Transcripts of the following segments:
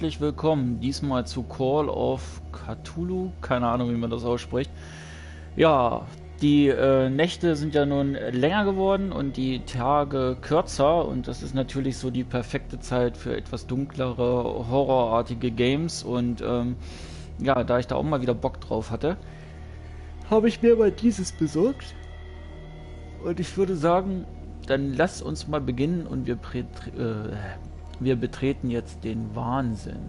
herzlich willkommen, diesmal zu Call of Cthulhu, keine Ahnung, wie man das ausspricht. Ja, die Nächte sind ja nun länger geworden und die Tage kürzer und das ist natürlich so die perfekte Zeit für etwas dunklere, horrorartige Games und ja, da ich da auch mal wieder Bock drauf hatte, habe ich mir mal dieses besorgt und ich würde sagen, dann lasst uns mal beginnen und wir betreten jetzt den Wahnsinn.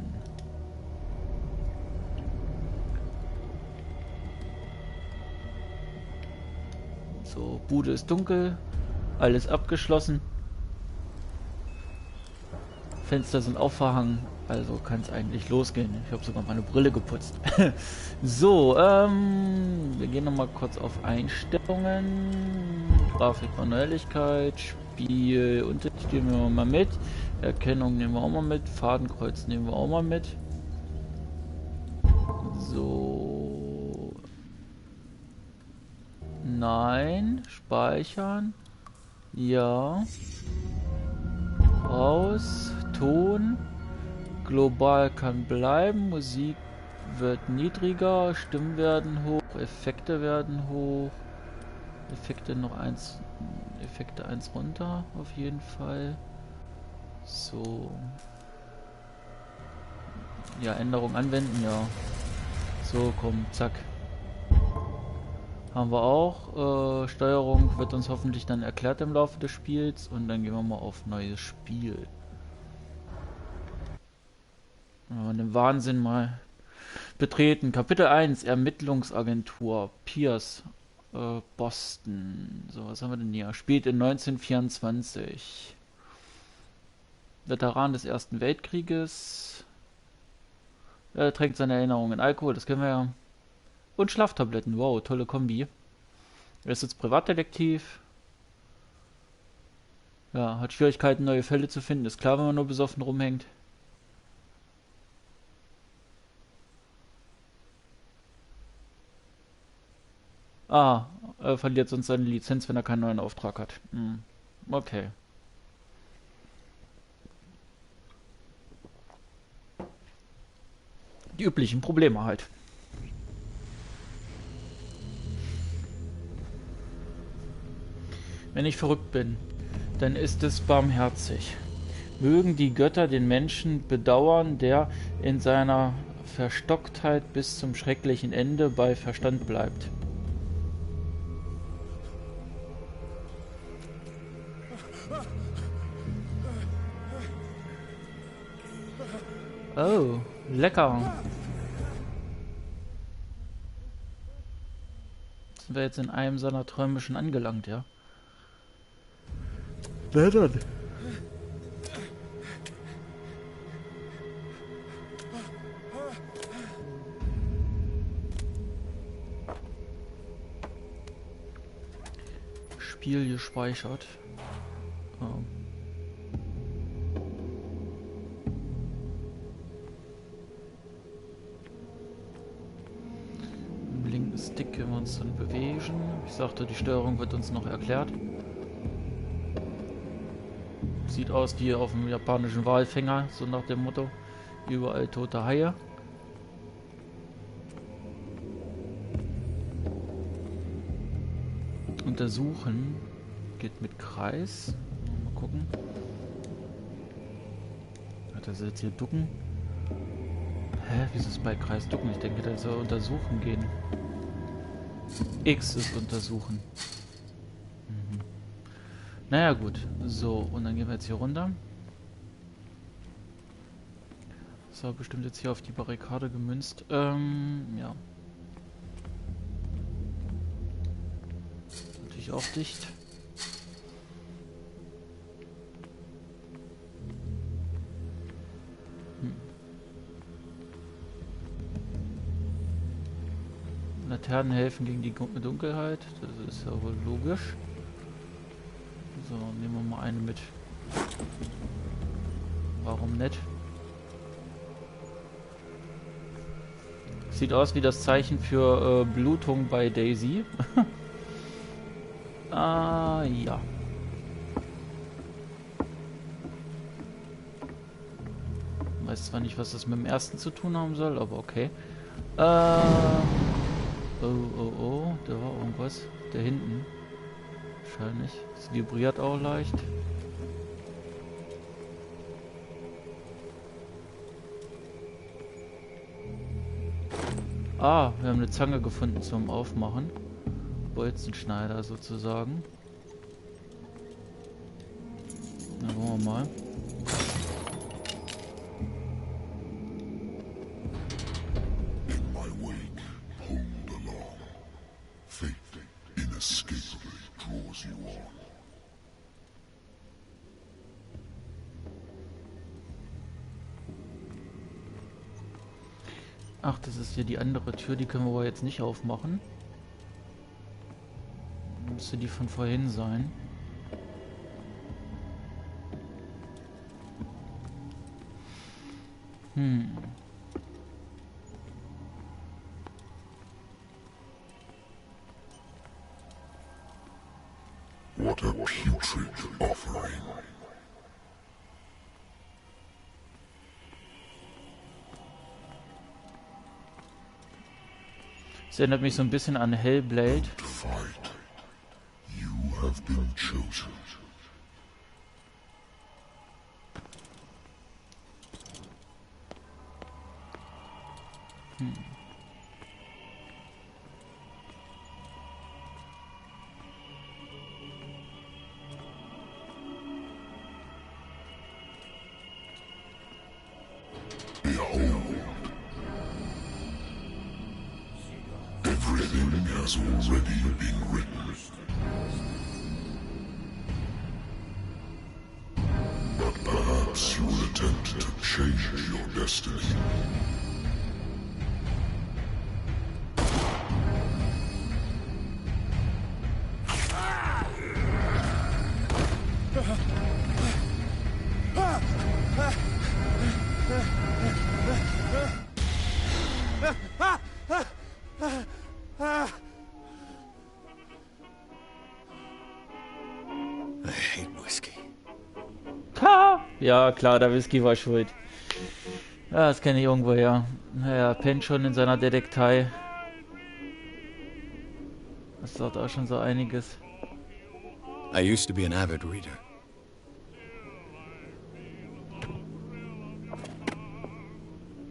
So, Bude ist dunkel, alles abgeschlossen. Fenster sind auch verhangen, also kann es eigentlich losgehen. Ich habe sogar meine Brille geputzt. So, wir gehen nochmal kurz auf Einstellungen. Grafik, Manuelligkeit, Spiel, Untertitel nehmen wir mal mit. Erkennung nehmen wir auch mal mit. Fadenkreuz nehmen wir auch mal mit. So. Nein. Speichern. Ja. Raus. Ton. Global kann bleiben. Musik wird niedriger. Stimmen werden hoch. Effekte werden hoch. Effekte noch eins. Effekte 1 runter. Auf jeden Fall. So. Ja, Änderung anwenden, ja. So, komm, zack. Haben wir auch. Steuerung wird uns hoffentlich dann erklärt im Laufe des Spiels. Und dann gehen wir mal auf neues Spiel. Wenn wir den Wahnsinn mal betreten. Kapitel 1, Ermittlungsagentur, Pierce, Boston. So, was haben wir denn hier? Spielt in 1924. Veteran des Ersten Weltkrieges. Trägt seine Erinnerungen in Alkohol, das kennen wir ja. Und Schlaftabletten, wow, tolle Kombi. Er ist jetzt Privatdetektiv. Ja, hat Schwierigkeiten, neue Fälle zu finden. Ist klar, wenn man nur besoffen rumhängt. Ah, er verliert sonst seine Lizenz, wenn er keinen neuen Auftrag hat. Hm. Okay. Die üblichen Probleme halt. Wenn ich verrückt bin, dann ist es barmherzig. Mögen die Götter den Menschen bedauern, der in seiner Verstocktheit bis zum schrecklichen Ende bei Verstand bleibt. Oh, lecker. Sind wir jetzt in einem seiner Träume schon angelangt, ja? Na dann. Spiel gespeichert. Oh. Im linken Stick können wir uns dann bewegen. Ich sagte, die Steuerung wird uns noch erklärt. Sieht aus wie auf dem japanischen Walfänger, so nach dem Motto. Überall tote Haie. Untersuchen geht mit Kreis. Mal gucken. Hat er jetzt hier ducken? Hä? Wieso ist bei Kreis ducken? Ich denke, der soll untersuchen gehen. X ist untersuchen. Mhm. Naja gut. So, und dann gehen wir jetzt hier runter. Das war bestimmt jetzt hier auf die Barrikade gemünzt. Ja. Natürlich auch dicht. Laternen helfen gegen die Dunkelheit. Das ist ja wohl logisch. So, nehmen wir mal eine mit. Warum nicht? Sieht aus wie das Zeichen für Blutung bei Daisy. Ah, ja. Weiß zwar nicht, was das mit dem ersten zu tun haben soll, aber okay. Oh, da war irgendwas. Da hinten. Wahrscheinlich. Es vibriert auch leicht. Ah, wir haben eine Zange gefunden zum Aufmachen. Bolzenschneider sozusagen. Na, wollen wir mal. Ach, das ist hier die andere Tür, die können wir aber jetzt nicht aufmachen. Müsste die von vorhin sein. What a putrid offering. Es erinnert mich so ein bisschen an Hellblade. Fight. You have been chosen. Behold. Everything has already been written. But perhaps you will attempt to change your destiny. I hate whiskey. Ha! Ja, klar, der Whisky war schuld. Ja, das kenne ich irgendwo, ja. Naja, pennt schon in seiner Detektei. Das sagt auch schon so einiges. I used to be an avid reader.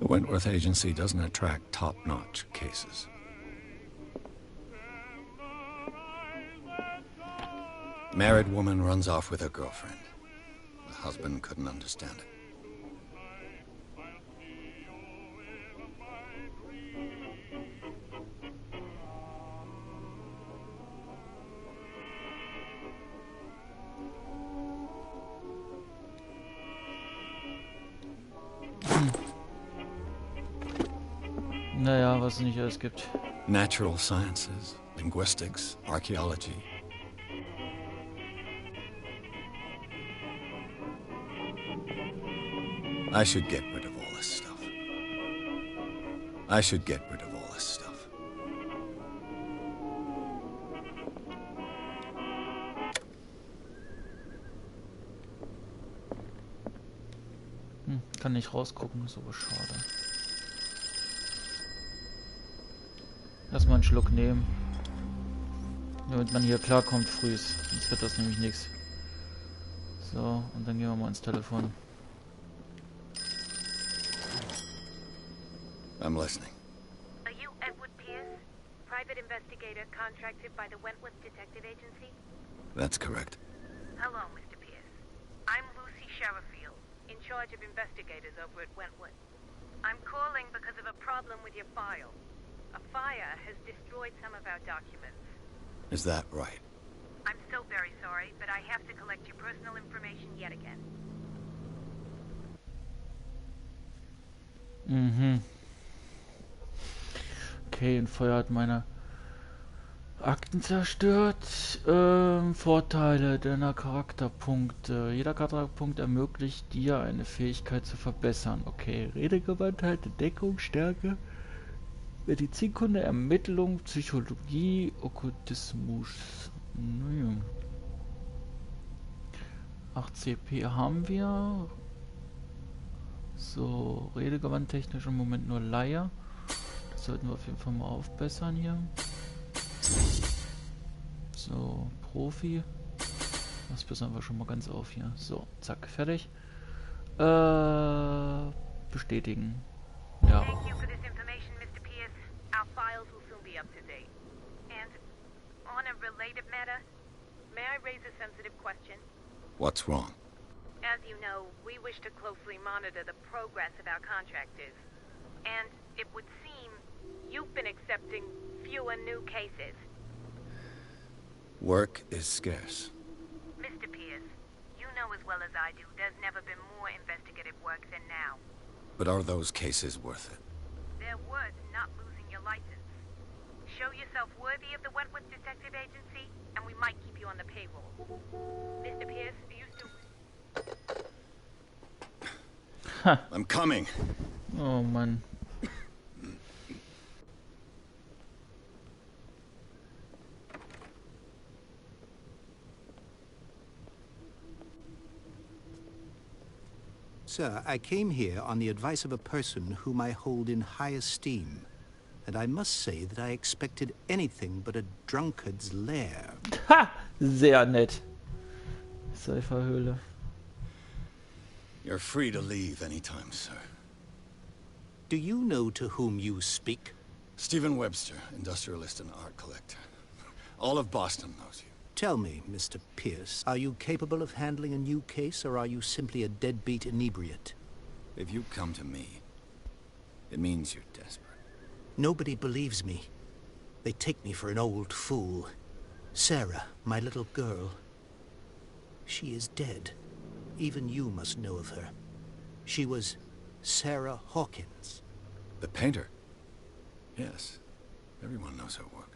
The Wentworth Agency doesn't attract top-notch cases. Married woman runs off with her girlfriend. The husband couldn't understand it. Naja, was es nicht alles gibt. Natural sciences, linguistics, archaeology. I should get rid of all this stuff. I should get rid of all this stuff. Kann nicht rausgucken, ist aber schade. Erstmal einen Schluck nehmen. Damit man hier klarkommt frühs. Sonst wird das nämlich nichts. So, und dann gehen wir mal ins Telefon. I'm listening. Are you Edward Pierce, private investigator contracted by the Wentworth Detective Agency? That's correct. Hello, Mr. Pierce. I'm Lucy Sherifield, in charge of investigators over at Wentworth. I'm calling because of a problem with your file. A fire has destroyed some of our documents. Is that right? I'm so very sorry, but I have to collect your personal information yet again. Okay, ein Feuer hat meine Akten zerstört. Vorteile deiner Charakterpunkte. Jeder Charakterpunkt ermöglicht dir eine Fähigkeit zu verbessern. Okay, Redegewandtheit, Entdeckung, Stärke, Medizinkunde, Ermittlung, Psychologie, Okkultismus. Naja. 8 CP haben wir. So, redegewandtechnisch im Moment nur Laie. Das sollten wir auf jeden Fall mal aufbessern hier. So, Profi. Das bessern wir schon mal ganz auf hier. So, zack, fertig. Bestätigen. Ja. Thank you for this information, Mr. Pierce. Our files will soon be up to date. And on a related matter, may I raise a sensitive question? What's wrong? As you know, we wish to closely monitor the progress of our contractors. And it would seem you've been accepting fewer new cases. Work is scarce. Mr. Pierce, you know as well as I do, there's never been more investigative work than now. But are those cases worth it? They're worth not losing your license. Show yourself worthy of the Wentworth Detective Agency, and we might keep you on the payroll. Mr. Pierce, are you still... I'm coming. Oh Mann. Sir, I came here on the advice of a person whom I hold in high esteem. And I must say that I expected anything but a drunkard's lair. Ha! Sehr nett. Cypherhöhle. You're free to leave anytime, sir. Do you know to whom you speak? Stephen Webster, industrialist and art collector. All of Boston knows you. Tell me, Mr. Pierce, are you capable of handling a new case, or are you simply a deadbeat inebriate? If you come to me, it means you're desperate. Nobody believes me. They take me for an old fool. Sarah, my little girl. She is dead. Even you must know of her. She was Sarah Hawkins. The painter? Yes. Everyone knows her work.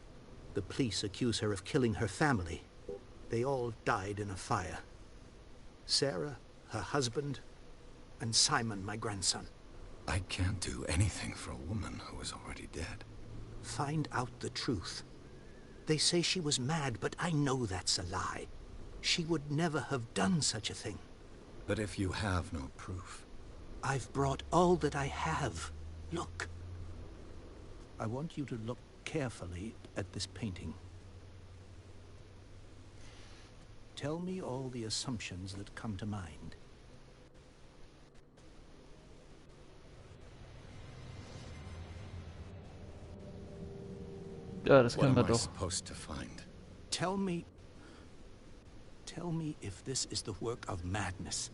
The police accuse her of killing her family. They all died in a fire. Sarah, her husband, and Simon, my grandson. I can't do anything for a woman who is already dead. Find out the truth. They say she was mad, but I know that's a lie. She would never have done such a thing. But if you have no proof... I've brought all that I have. Look. I want you to look carefully at this painting. Tell me all the assumptions that come to mind. Ja, das What können am wir I doch. supposed to find? Tell me if this is the work of madness.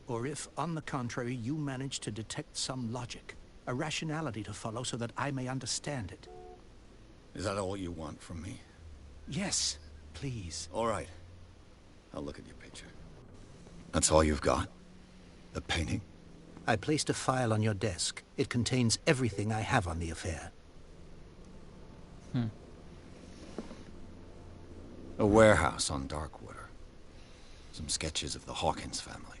Or if, on the contrary, you manage to detect some logic, a rationality to follow so that I may understand it. Is that all you want from me? Yes, please. All right. I'll look at your picture. That's all you've got? The painting? I placed a file on your desk. It contains everything I have on the affair. A warehouse on Darkwater. Some sketches of the Hawkins family.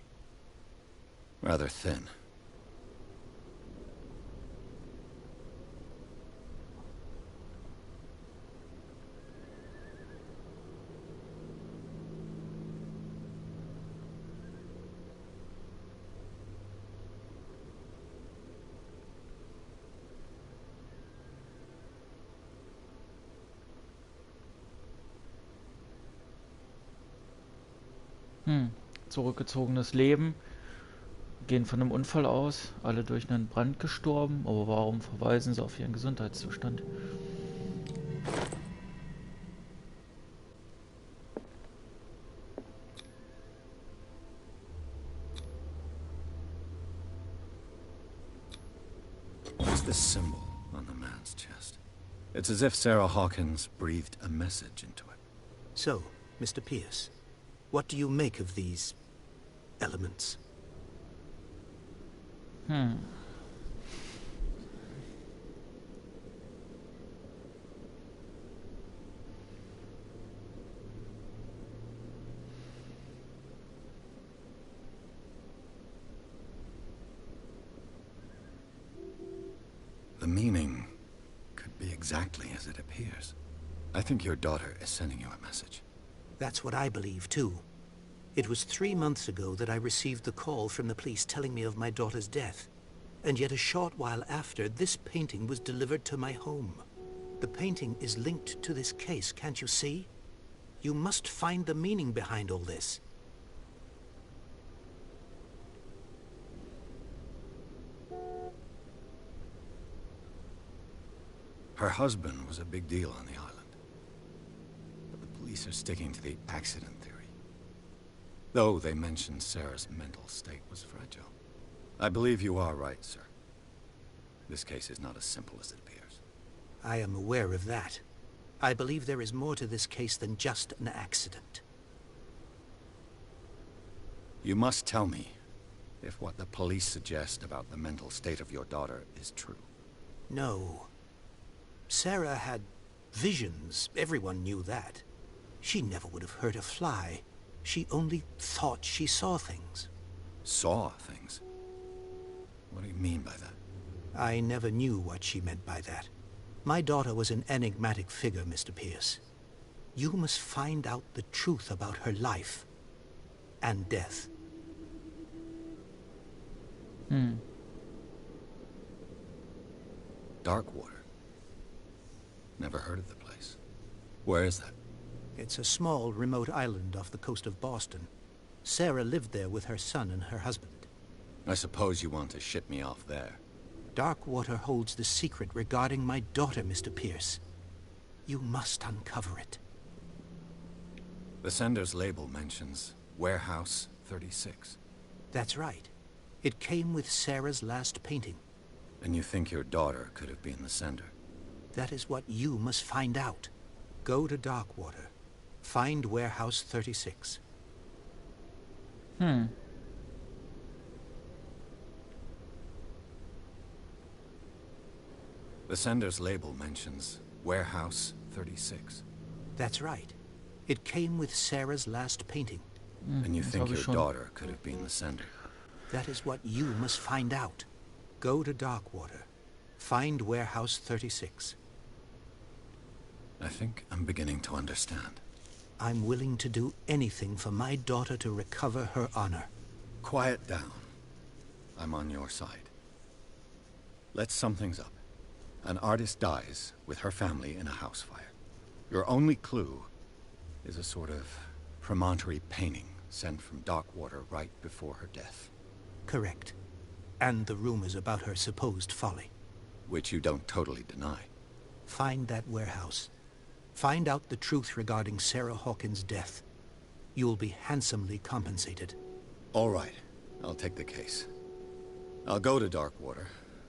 Rather thin. Zurückgezogenes Leben. Gehen von einem Unfall aus, alle durch einen Brand gestorben, aber warum verweisen sie auf ihren Gesundheitszustand? What's this symbol on the man's chest? It's as if Sarah Hawkins breathed a message into it. So, Mr. Pierce, what do you make of these elements? The meaning could be exactly as it appears. I think your daughter is sending you a message. That's what I believe, too. It was 3 months ago that I received the call from the police telling me of my daughter's death. And yet a short while after, this painting was delivered to my home. The painting is linked to this case, can't you see? You must find the meaning behind all this. Her husband was a big deal on the island. But the police are sticking to the accident theory. Though they mentioned Sarah's mental state was fragile. I believe you are right, sir. This case is not as simple as it appears. I am aware of that. I believe there is more to this case than just an accident. You must tell me if what the police suggest about the mental state of your daughter is true. No. Sarah had visions. Everyone knew that. She never would have hurt a fly. She only thought she saw things. Saw things? What do you mean by that? I never knew what she meant by that. My daughter was an enigmatic figure, Mr. Pierce. You must find out the truth about her life and death. Darkwater. Never heard of the place. Where is that? It's a small, remote island off the coast of Boston. Sarah lived there with her son and her husband. I suppose you want to ship me off there. Darkwater holds the secret regarding my daughter, Mr. Pierce. You must uncover it. The sender's label mentions Warehouse 36. That's right. It came with Sarah's last painting. And you think your daughter could have been the sender? That is what you must find out. Go to Darkwater. Find Warehouse 36. The sender's label mentions Warehouse 36. That's right. It came with Sarah's last painting. And you think your daughter could have been the sender? That is what you must find out. Go to Darkwater. Find Warehouse 36. I think I'm beginning to understand. I'm willing to do anything for my daughter to recover her honor. Quiet down. I'm on your side. Let's sum things up. An artist dies with her family in a house fire. Your only clue is a sort of promontory painting sent from Darkwater right before her death. Correct. And the rumors about her supposed folly. Which you don't totally deny. Find that warehouse. Find out the truth regarding Sarah Hawkins' death. You'll be handsomely compensated. All right. I'll take the case. I'll go to Darkwater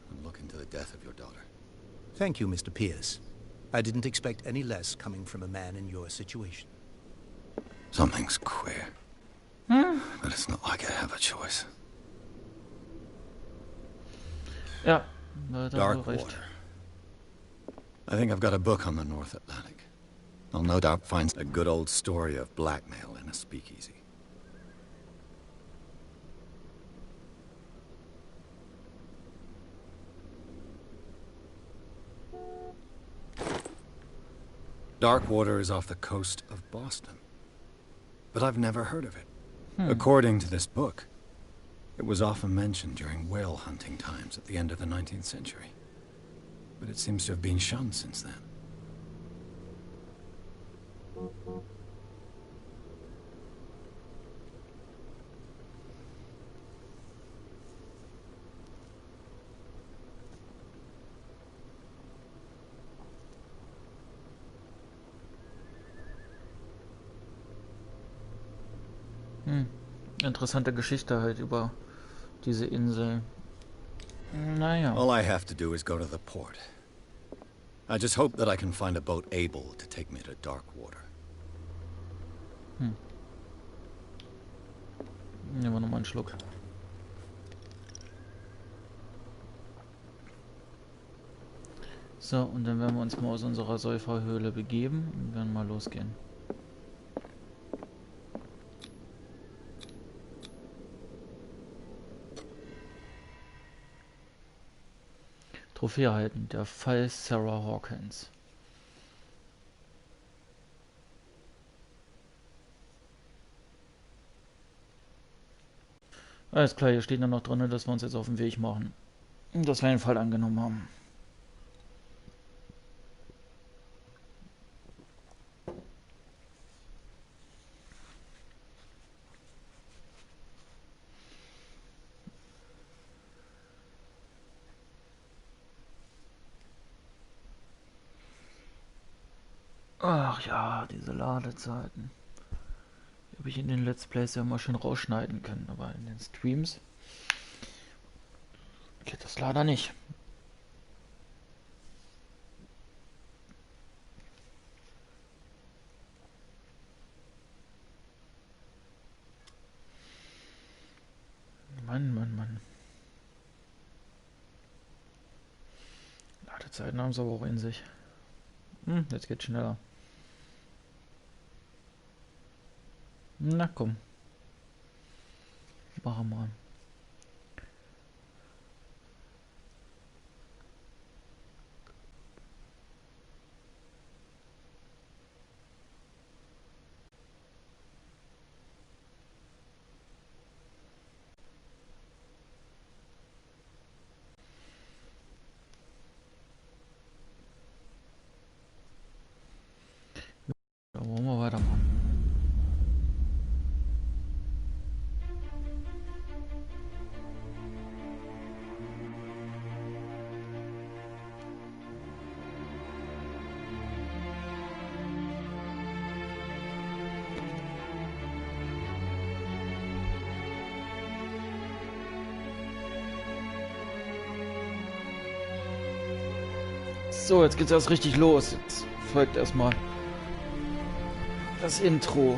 and look into the death of your daughter. Thank you, Mr. Pierce. I didn't expect any less coming from a man in your situation. Something's queer. But it's not like I have a choice. Ja, da hat er recht. Darkwater. I think I've got a book on the North Atlantic. I'll no doubt find a good old story of blackmail in a speakeasy. Darkwater is off the coast of Boston. But I've never heard of it. According to this book, it was often mentioned during whale hunting times at the end of the 19th century. But it seems to have been shunned since then. Interessante Geschichte halt über diese Insel. Naja. All I have to do is go to the port. I just hope that I can find a boat able to take me to Darkwater. Nehmen wir nochmal einen Schluck. So, und dann werden wir uns mal aus unserer Säuferhöhle begeben und werden mal losgehen. Trophäe erhalten, der Fall Sarah Hawkins. Alles klar, hier steht dann noch drin, dass wir uns jetzt auf den Weg machen. Dass wir den Fall angenommen haben. Ach ja, diese Ladezeiten. Die habe ich in den Let's Plays ja immer schön rausschneiden können, aber in den Streams geht das leider nicht. Mann. Ladezeiten haben sie aber auch in sich. Jetzt geht's schneller. Na komm. Machen wir mal. Dann wollen wir weitermachen. So, jetzt geht's erst richtig los. Jetzt folgt erstmal das Intro.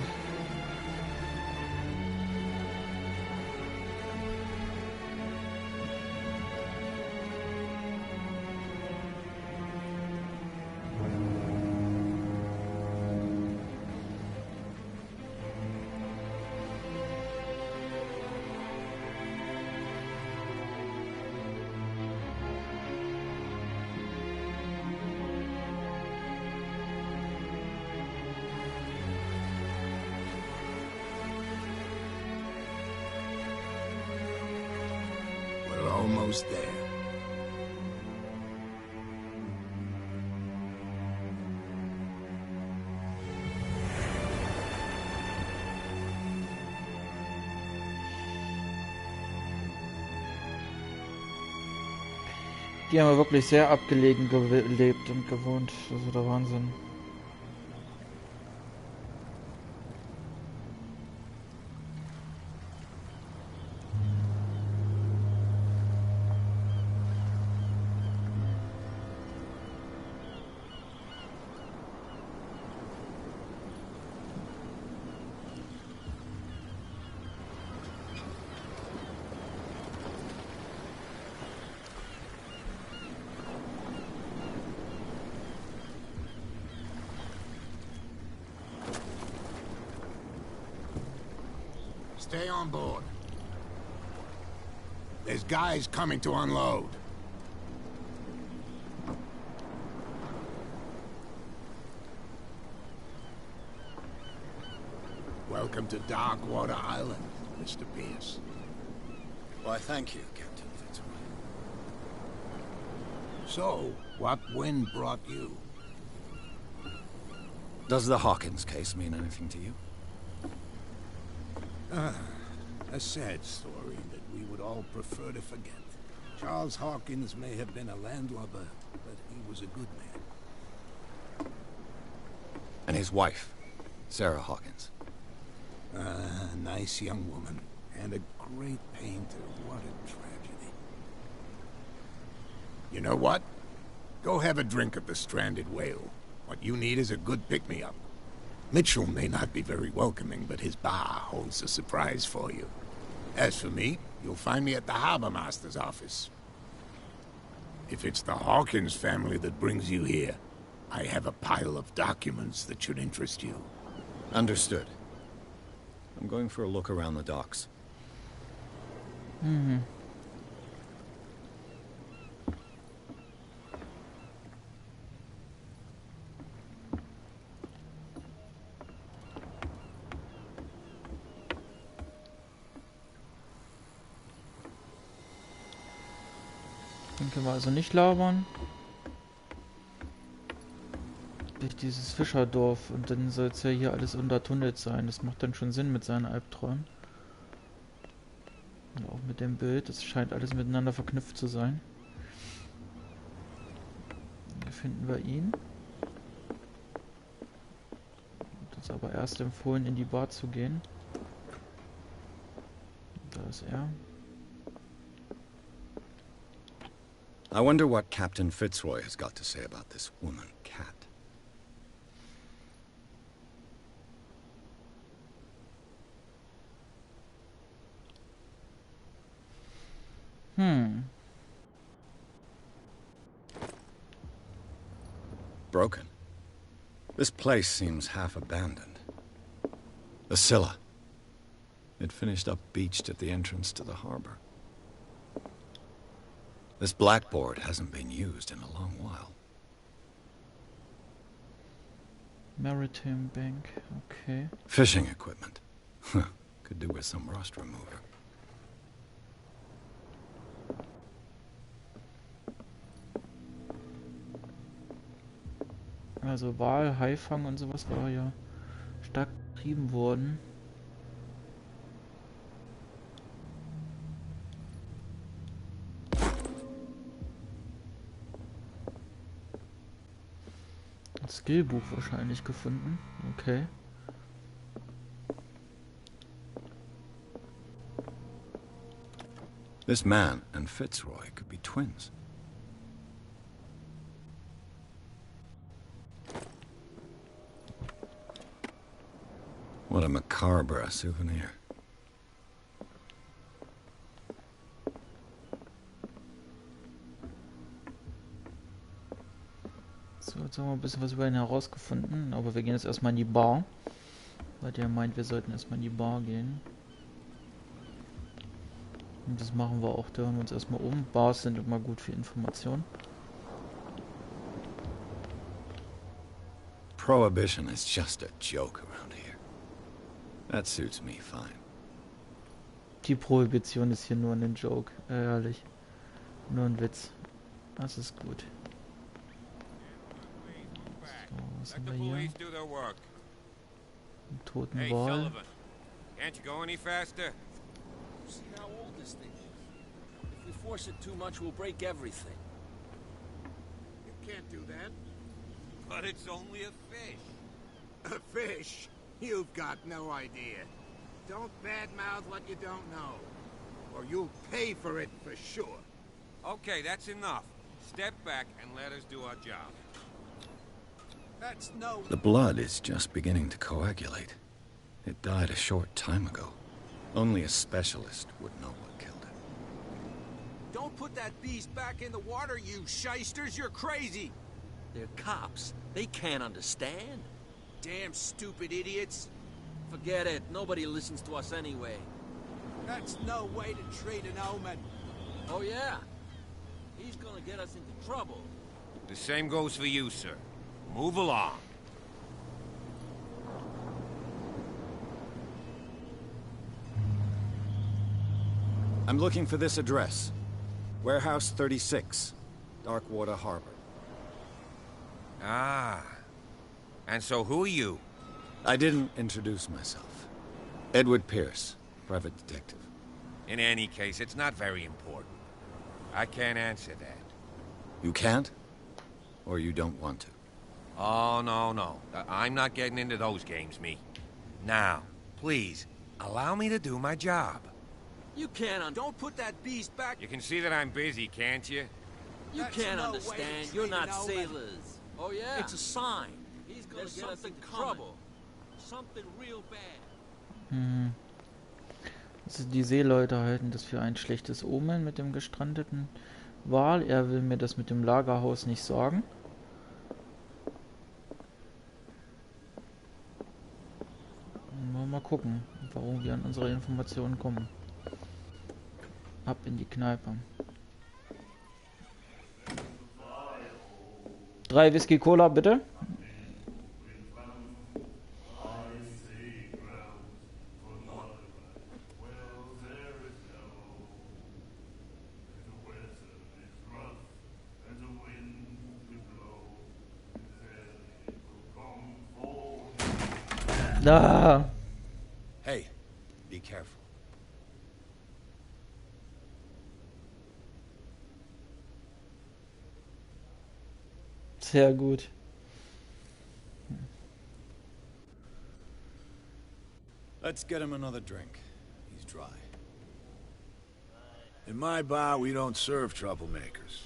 Almost there. Die haben wir wirklich sehr abgelegen gelebt und gewohnt. Das ist der Wahnsinn. Stay on board. There's guys coming to unload. Welcome to Darkwater Island, Mr. Pierce. Why, thank you, Captain Fitzroy. So, what wind brought you? Does the Hawkins case mean anything to you? A sad story that we would all prefer to forget. Charles Hawkins may have been a landlubber, but he was a good man. And his wife, Sarah Hawkins. A nice young woman, and a great painter. What a tragedy. You know what? Go have a drink at the Stranded Whale. What you need is a good pick-me-up. Mitchell may not be very welcoming, but his bar holds a surprise for you. As for me, you'll find me at the Harbor Master's office. If it's the Hawkins family that brings you here, I have a pile of documents that should interest you. Understood. I'm going for a look around the docks. Den können wir also nicht labern. Durch dieses Fischerdorf. Und dann soll es ja hier alles untertunnelt sein. Das macht dann schon Sinn mit seinen Albträumen. Und auch mit dem Bild. Das scheint alles miteinander verknüpft zu sein. Hier finden wir ihn. Das ist aber erst empfohlen, in die Bar zu gehen. Da ist er. I wonder what Captain Fitzroy has got to say about this woman, Cat. Broken. This place seems half abandoned. The Scylla. It finished up beached at the entrance to the harbor. This blackboard hasn't been used in a long while. Maritime Bank, okay. Fishing equipment. Could do with some rust remover. Also Wal, Haifang und sowas war ja stark betrieben worden. Ein Skillbuch wahrscheinlich gefunden. Okay. This man and Fitzroy could be twins. What a macabre souvenir. So, jetzt haben wir ein bisschen was über ihn herausgefunden, aber wir gehen jetzt erstmal in die Bar. Weil der meint, wir sollten erstmal in die Bar gehen. Und das machen wir auch, da hören wir uns erstmal um. Bars sind immer gut für Informationen. Prohibition is just a joke around here. That suits me fine. Die Prohibition ist hier nur ein Joke, ehrlich. Nur ein Witz. Das ist gut. So, was haben wir hier? Einen toten Hey, Wal. Sullivan, can't you go any faster? See how old this thing is. If we force it too much, we'll break everything. You can't do that. But it's only a fish. A fish? You've got no idea. Don't badmouth what you don't know, or you'll pay for it for sure. Okay, that's enough. Step back and let us do our job. That's no... The blood is just beginning to coagulate. It died a short time ago. Only a specialist would know what killed it. Don't put that beast back in the water, you shysters! You're crazy! They're cops. They can't understand. Damn stupid idiots. Forget it. Nobody listens to us anyway. That's no way to treat an omen. Oh, yeah? He's gonna get us into trouble. The same goes for you, sir. Move along. I'm looking for this address. Warehouse 36, Darkwater Harbor. Ah. And so who are you? I didn't introduce myself. Edward Pierce, private detective. In any case, it's not very important. I can't answer that. You can't? Or you don't want to? Oh, no. I'm not getting into those games, me. Now, please, allow me to do my job. You can't don't put that beast back. You can see that I'm busy, can't you? You That's can't no way to understand. treat You're an not omen. sailors. Oh, yeah? It's a sign. He's gonna get us into trouble. Something real bad. Also die Seeleute halten das für ein schlechtes Omen mit dem gestrandeten Wal. Er will mir das mit dem Lagerhaus nicht sagen. Mal gucken, warum wir an unsere Informationen kommen. Ab in die Kneipe. 3 Whisky Cola, bitte. Da. Hey, be careful. Sehr gut. Let's get him another drink. He's dry. In my bar, we don't serve troublemakers.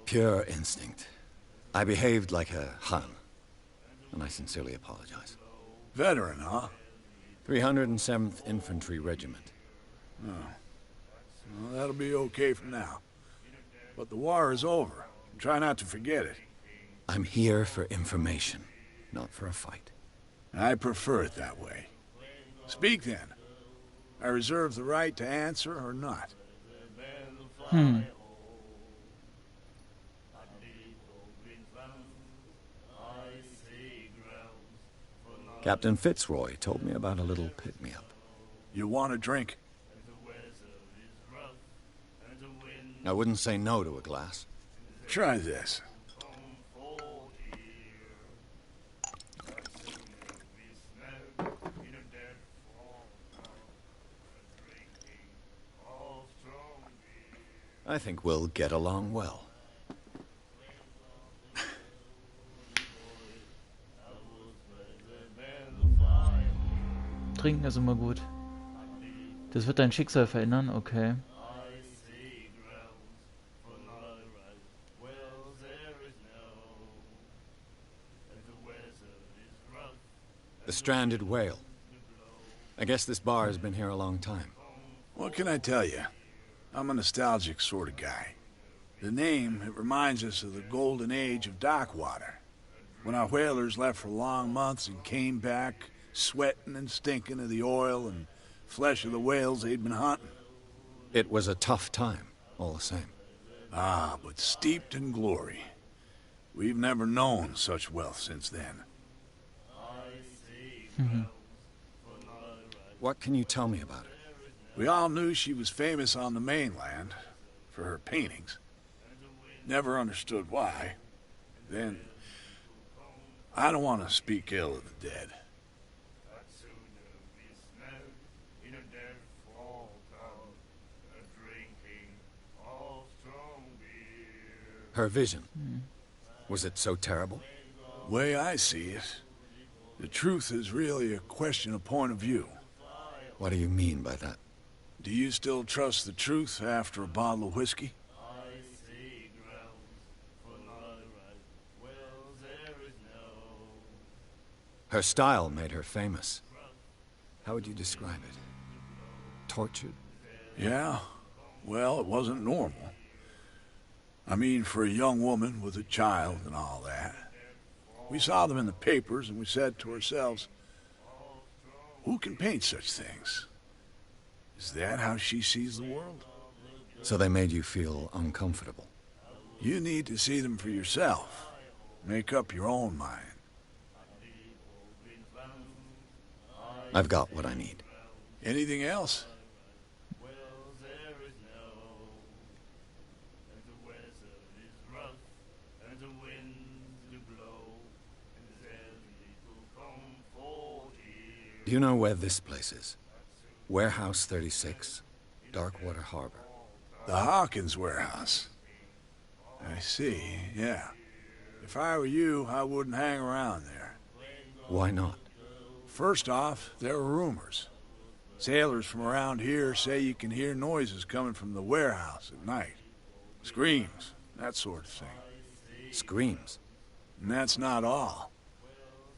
Pure instinct. I behaved like a Han, and I sincerely apologize. Veteran, huh? 307th Infantry Regiment. Oh. Well, that'll be okay for now. But the war is over. Try not to forget it. I'm here for information, not for a fight. I prefer it that way. Speak then. I reserve the right to answer or not. Captain Fitzroy told me about a little pick-me-up. You want a drink? I wouldn't say no to a glass. Try this. I think we'll get along well. Trinken ist immer gut. Das wird dein Schicksal verändern, okay. The stranded whale. I guess this bar has been here a long time. What can I tell you? I'm a nostalgic sort of guy. The name, it reminds us of the golden age of dock water. When our whalers left for long months and came back, sweating and stinking of the oil and flesh of the whales they'd been hunting. It was a tough time, all the same. Ah, but steeped in glory. We've never known such wealth since then. What can you tell me about it? We all knew she was famous on the mainland for her paintings. Never understood why. Then, I don't want to speak ill of the dead. Her vision. Was it so terrible? The way I see it, the truth is really a question of point of view. What do you mean by that? Do you still trust the truth after a bottle of whiskey? Her style made her famous. How would you describe it? Tortured? Yeah. Well, it wasn't normal. I mean, for a young woman with a child and all that. We saw them in the papers and we said to ourselves, who can paint such things? Is that how she sees the world? So they made you feel uncomfortable? You need to see them for yourself. Make up your own mind. I've got what I need. Anything else? Do you know where this place is? Warehouse 36, Darkwater Harbor. The Hawkins warehouse. I see, yeah. If I were you, I wouldn't hang around there. Why not? First off, there are rumors. Sailors from around here say you can hear noises coming from the warehouse at night. Screams, that sort of thing. Screams? And that's not all.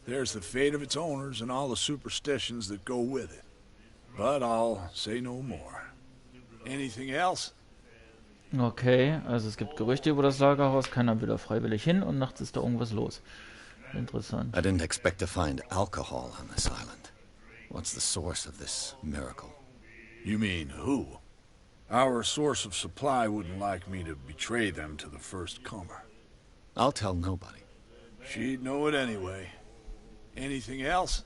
There's the fate of its owners and all the superstitions that go with it. But I'll say no more. Anything else? Okay, also es gibt Gerüchte über das Lagerhaus, keiner will da freiwillig hin und nachts ist da irgendwas los. Interessant. I didn't expect to find alcohol on this island. What's the source of this miracle? You mean who? Our source of supply wouldn't like me to betray them to the first comer. I'll tell nobody. She'd know it anyway. Anything else?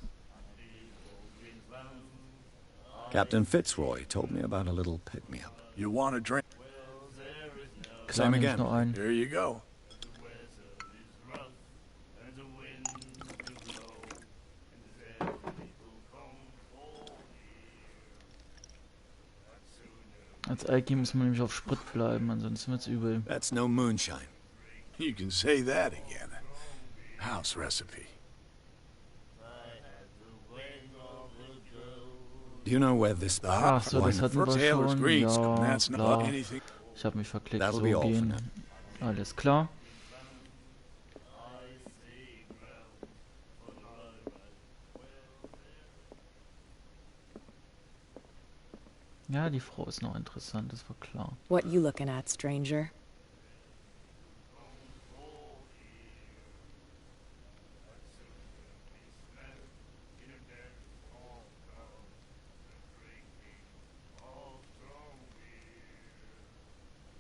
Captain Fitzroy told me about a little pick-me-up. You want a drink? Same again. Noch ein. Here you go. Als Alki muss man nämlich auf Sprit bleiben, ansonsten wird's übel. That's no moonshine. You can say that again. House recipe. Do you know where this... Ach so, das hatten wir Taylor's schon. Greens, Ja, that's not klar. anything. Ich habe mich verklickt. That'll So be all for gehen. now. Alles klar. Ja, die Frau ist noch interessant, das war klar. What you looking at, stranger?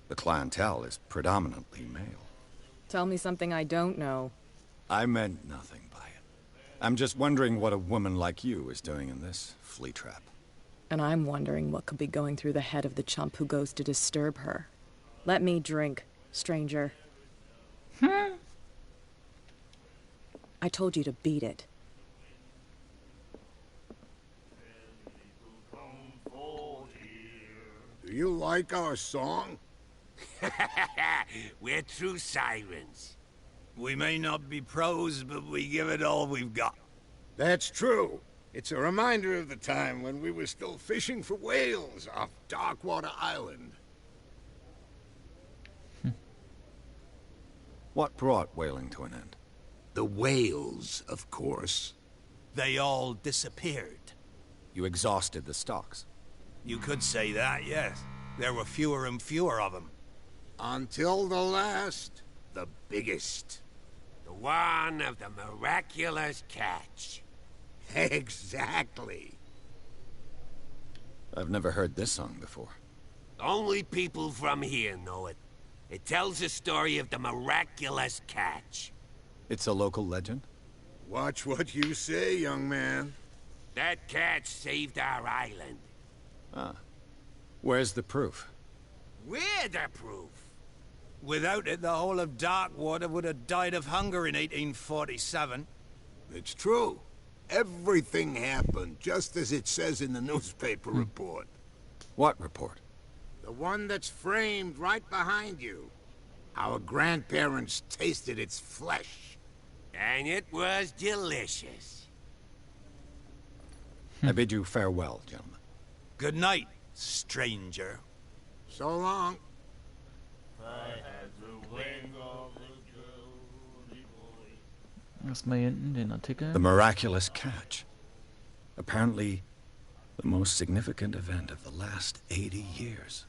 The clientele is predominantly male. Tell me something I don't know. I meant nothing by it. I'm just wondering what a woman like you is doing in this flea trap. And I'm wondering what could be going through the head of the chump who goes to disturb her. Let me drink, stranger. I told you to beat it. Do you like our song? We're true sirens. We may not be pros, but we give it all we've got. That's true. It's a reminder of the time when we were still fishing for whales off Darkwater Island. What brought whaling to an end? The whales, of course. They all disappeared. You exhausted the stocks. You could say that, yes. There were fewer and fewer of them. Until the last, the biggest. The one of the miraculous catch. Exactly. I've never heard this song before. Only people from here know it. It tells the story of the miraculous catch. It's a local legend? Watch what you say, young man. That catch saved our island. Ah. Where's the proof? We're the proof. Without it, the whole of Darkwater would have died of hunger in 1847. It's true. Everything happened just as it says in the newspaper report. What report? The one that's framed right behind you. Our grandparents tasted its flesh. And it was delicious. I bid you farewell, gentlemen. Good night, stranger. So long. Erstmal hier hinten den Artikel. The miraculous catch. Apparently, the most significant event of the last 80 years.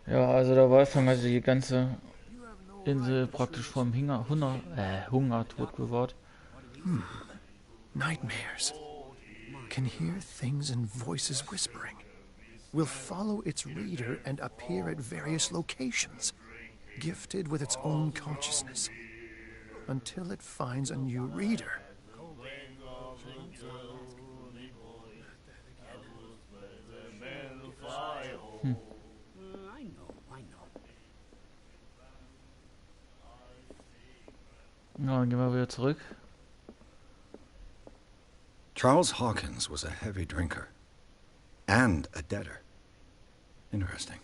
Ja, also der Walfang hat die ganze Insel praktisch vom Hungertod bewahrt. Nightmares. Can hear things and voices whispering. Will follow its reader and appear at various locations, gifted with its own consciousness, until it finds a new reader. Ja, dann gehen wir wieder zurück. Charles Hawkins was a heavy drinker. And a debtor. Interesting.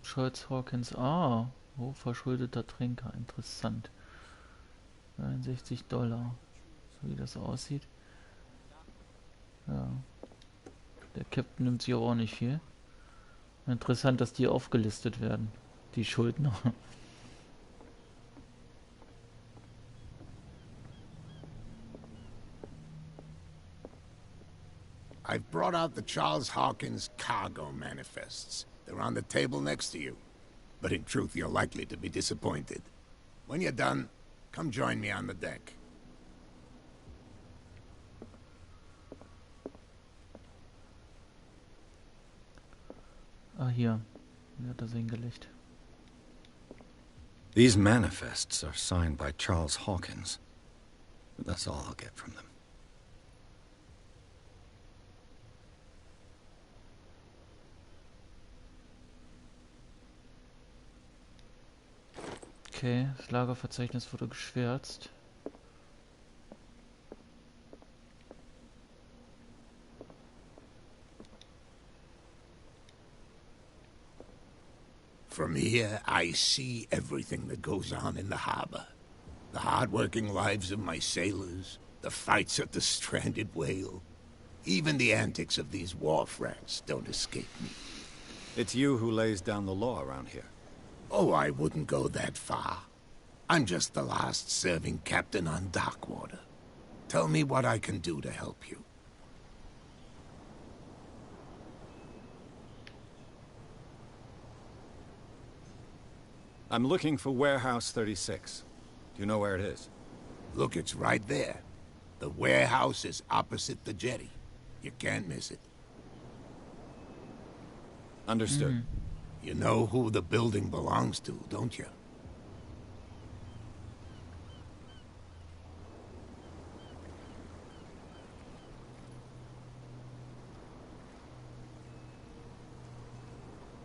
Charles Hawkins, hochverschuldeter Trinker, interessant. $69, so wie das aussieht. Ja. Der Captain nimmt sich auch nicht viel. Interessant, dass die aufgelistet werden. Die Schuldner. I've brought out the Charles Hawkins cargo manifests. They're on the table next to you. But in truth, you're likely to be disappointed. When you're done, come join me on the deck. Ah, hier. Wer hat das hingelegt? These manifests are signed by Charles Hawkins. That's all I'll get from them. Okay, das Lagerverzeichnis wurde geschwärzt. From here, I see everything that goes on in the harbor. The hard-working lives of my sailors, the fights at the stranded whale. Even the antics of these wharf rats don't escape me. It's you who lays down the law around here. Oh, I wouldn't go that far. I'm just the last serving captain on Darkwater. Tell me what I can do to help you. I'm looking for Warehouse 36. Do you know where it is? Look, it's right there. The warehouse is opposite the jetty. You can't miss it. Understood. You know who the building belongs to, don't you?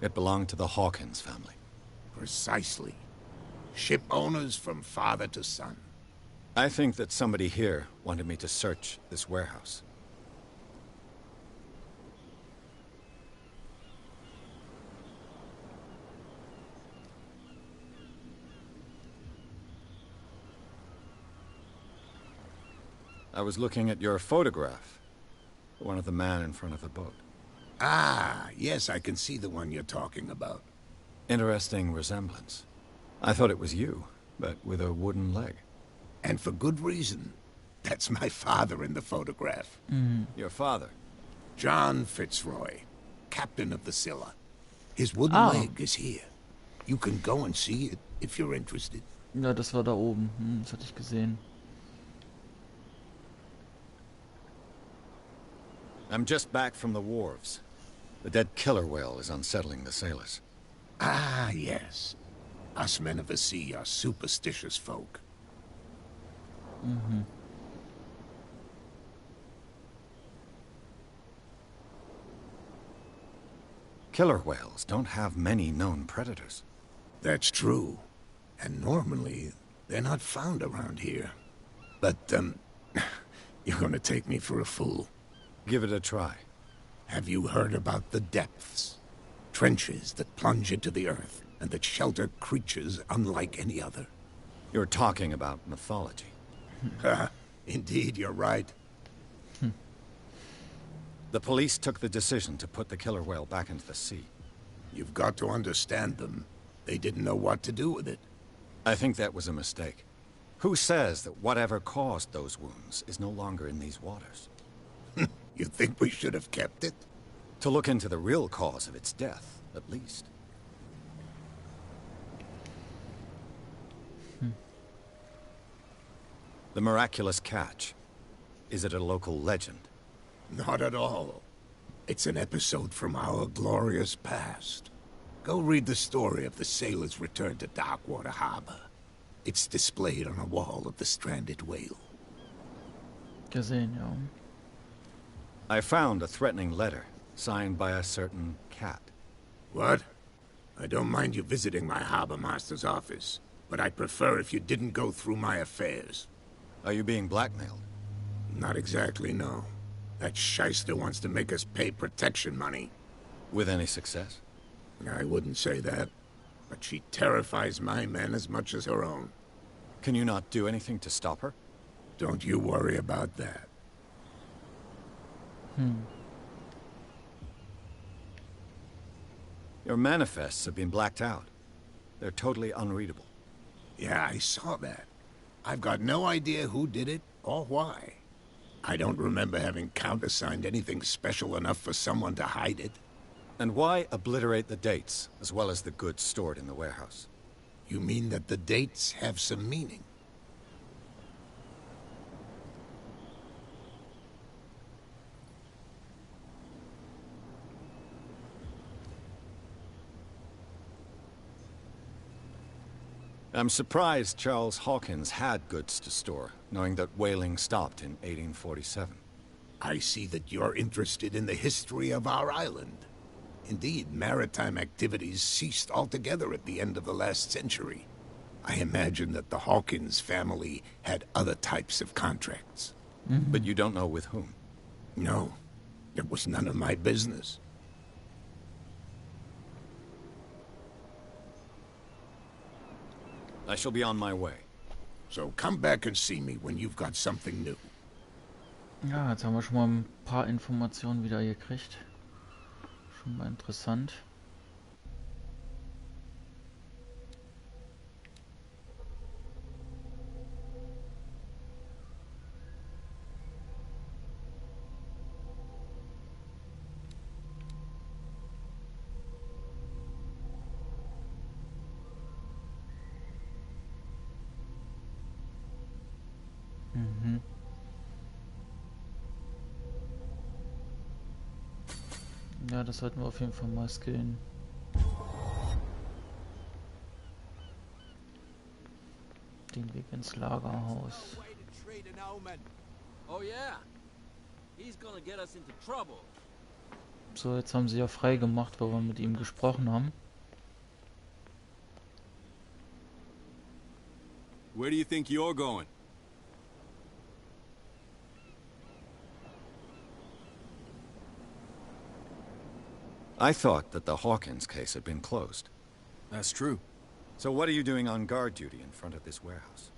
It belonged to the Hawkins family. Precisely. Ship owners from father to son. I think that somebody here wanted me to search this warehouse. I was looking at your photograph. One of the man in front of the boat. Ah, yes, I can see the one you're talking about. Interesting resemblance. I thought it was you, but with a wooden leg. And for good reason. That's my father in the photograph. Your father? John Fitzroy, captain of the Scylla. His wooden leg is here. You can go and see it if you're interested. Ja, das war da oben. Das hatte ich gesehen. I'm just back from the wharves. The dead killer whale is unsettling the sailors. Ah, yes. Us men of the sea are superstitious folk. Killer whales don't have many known predators. That's true. And normally, they're not found around here. But, you're gonna take me for a fool. Give it a try. Have you heard about the depths? Trenches that plunge into the earth, and that shelter creatures unlike any other. You're talking about mythology. Indeed, you're right. The police took the decision to put the killer whale back into the sea. You've got to understand them. They didn't know what to do with it. I think that was a mistake. Who says that whatever caused those wounds is no longer in these waters? You think we should have kept it? To look into the real cause of its death, at least. The miraculous catch. Is it a local legend? Not at all. It's an episode from our glorious past. Go read the story of the sailor's return to Darkwater Harbor. It's displayed on a wall of the stranded whale. Gesehen, ja. I found a threatening letter, signed by a certain cat. What? I don't mind you visiting my harbor master's office, but I'd prefer if you didn't go through my affairs. Are you being blackmailed? Not exactly, no. That shyster wants to make us pay protection money. With any success? I wouldn't say that, but she terrifies my men as much as her own. Can you not do anything to stop her? Don't you worry about that. Your manifests have been blacked out. They're totally unreadable. Yeah, I saw that. I've got no idea who did it or why. I don't remember having countersigned anything special enough for someone to hide it. And why obliterate the dates, as well as the goods stored in the warehouse? You mean that the dates have some meaning? I'm surprised Charles Hawkins had goods to store, knowing that whaling stopped in 1847. I see that you're interested in the history of our island. Indeed, maritime activities ceased altogether at the end of the last century. I imagine that the Hawkins family had other types of contracts. But you don't know with whom? No, it was none of my business. I shall be on my way. So come back and see me when you've got something new. Ja, jetzt haben wir schon mal ein paar Informationen wieder gekriegt. Schon mal interessant. Ja, das sollten wir auf jeden Fall mal skillen. Den Weg ins Lagerhaus. Oh yeah. He's gonna get us into trouble. So, jetzt haben sie ja frei gemacht, weil wir mit ihm gesprochen haben. Where do you think you're going? I thought that the Hawkins case had been closed. That's true. So what are you doing on guard duty in front of this warehouse?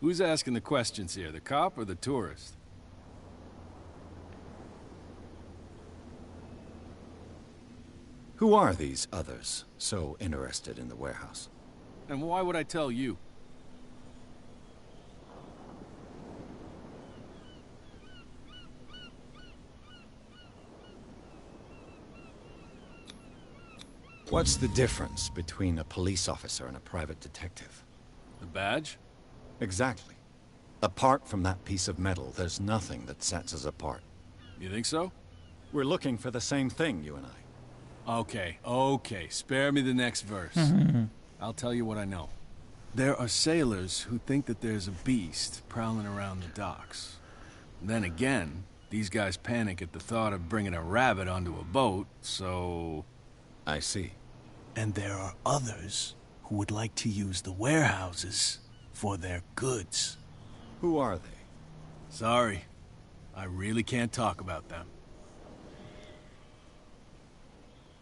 Who's asking the questions here, the cop or the tourist? Who are these others so interested in the warehouse? And why would I tell you? What's the difference between a police officer and a private detective? The badge? Exactly. Apart from that piece of metal, there's nothing that sets us apart. You think so? We're looking for the same thing, you and I. Okay. Spare me the next verse. I'll tell you what I know. There are sailors who think that there's a beast prowling around the docks. Then again, these guys panic at the thought of bringing a rabbit onto a boat, so... I see. And there are others who would like to use the warehouses for their goods. Who are they? Sorry. I really can't talk about them.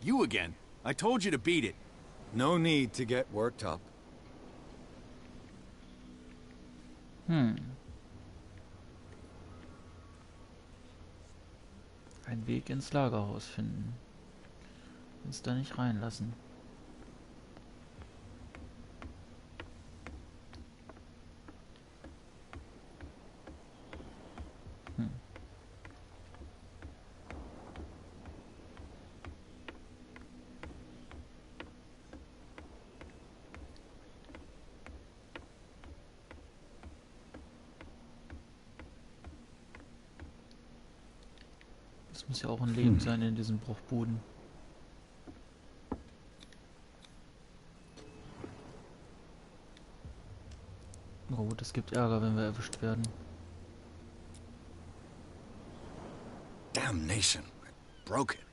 You again. I told you to beat it. No need to get worked up. Ein Weg ins Lagerhaus finden. Uns da nicht reinlassen. Das muss ja auch ein Leben sein in diesen Bruchbuden. Oh, das gibt Ärger, wenn wir erwischt werden. Damnation. I broke it.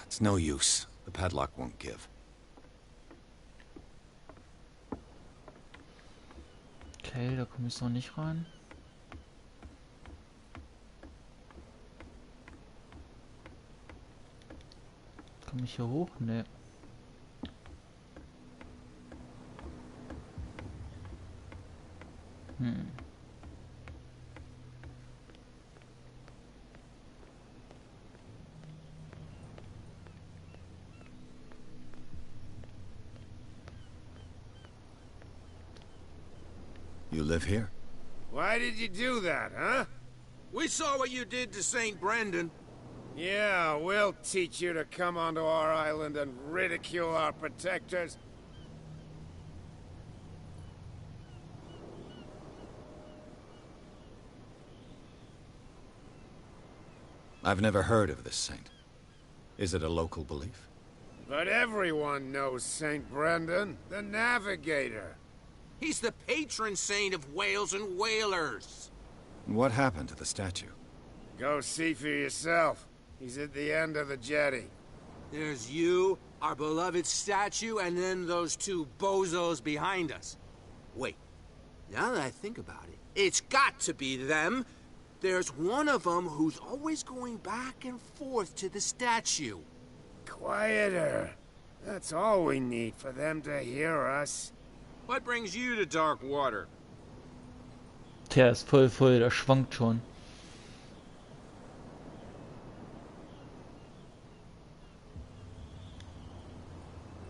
It's no use. The padlock won't give. Okay, da komme ich so nicht rein. Komme ich hier hoch? Nee. You live here? Why did you do that, huh? We saw what you did to St. Brendan. Yeah, we'll teach you to come onto our island and ridicule our protectors. I've never heard of this saint. Is it a local belief? But everyone knows St. Brendan, the navigator. He's the patron saint of whales and whalers. What happened to the statue? Go see for yourself. He's at the end of the jetty. There's you, our beloved statue, and then those two bozos behind us. Wait, now that I think about it, it's got to be them. There's one of them who's always going back and forth to the statue. Quieter. That's all we need for them to hear us. What brings you to dark water? Der ist voll, der schwankt schon.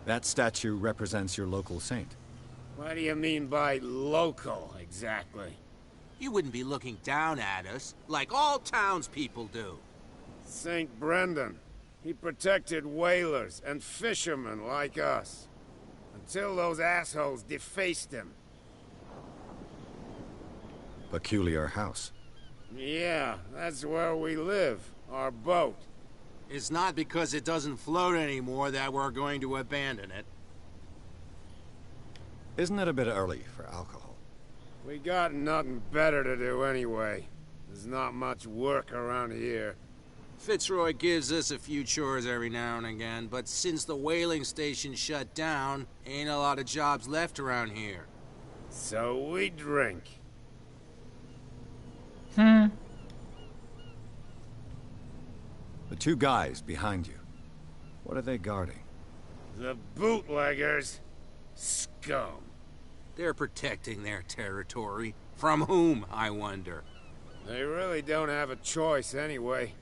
That statue represents your local saint. What do you mean by local, exactly? You wouldn't be looking down at us, like all townspeople do. St. Brendan. He protected whalers and fishermen like us. Until those assholes defaced him. Peculiar house. Yeah, that's where we live. Our boat. It's not because it doesn't float anymore that we're going to abandon it. Isn't it a bit early for alcohol? We got nothing better to do anyway. There's not much work around here. Fitzroy gives us a few chores every now and again, but since the whaling station shut down, ain't a lot of jobs left around here. So we drink. The two guys behind you. What are they guarding? The bootleggers. Scum. They're protecting their territory. From whom, I wonder? They really don't have a choice anyway.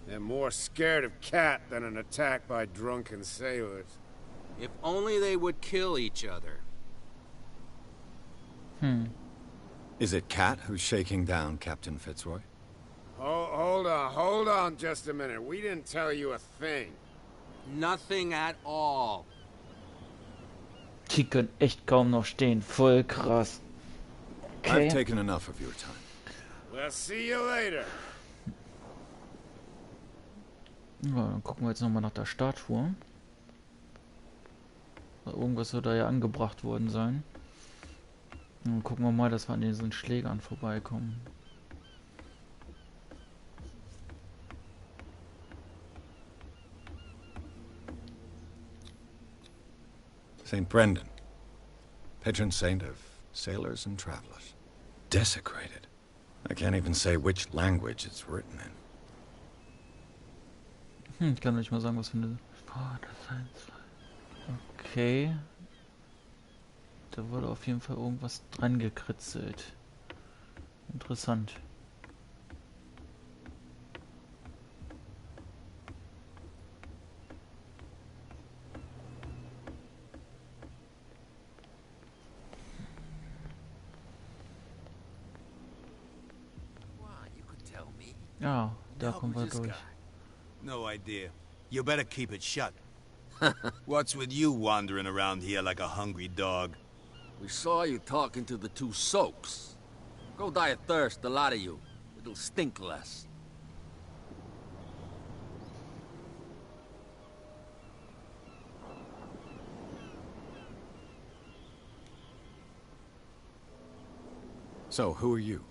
They're more scared of Cat than an attack by drunken sailors. If only they would kill each other. Is it Cat who's shaking down Captain Fitzroy? Hold on just a minute. We didn't tell you a thing. Nothing at all. Die können echt kaum noch stehen. Voll krass. Okay. I've taken enough of your time. We'll see you later. Ja, dann gucken wir jetzt nochmal nach der Statue. Irgendwas soll da ja angebracht worden sein. Und dann gucken wir mal, dass wir an diesen Schlägern vorbeikommen. St. Brendan, patron saint of sailors and travelers. Desecrated. I can't even say which language it's written in. Ich kann nicht mal sagen, was für eine... Okay. Da wurde auf jeden Fall irgendwas dran gekritzelt. Interessant. Ja, da kommen wir durch. No idea. You better keep it shut. What's with you wandering around here like a hungry dog? We saw you talking to the two soaps. Go die of thirst, the lot of you. It'll stink less. So, who are you?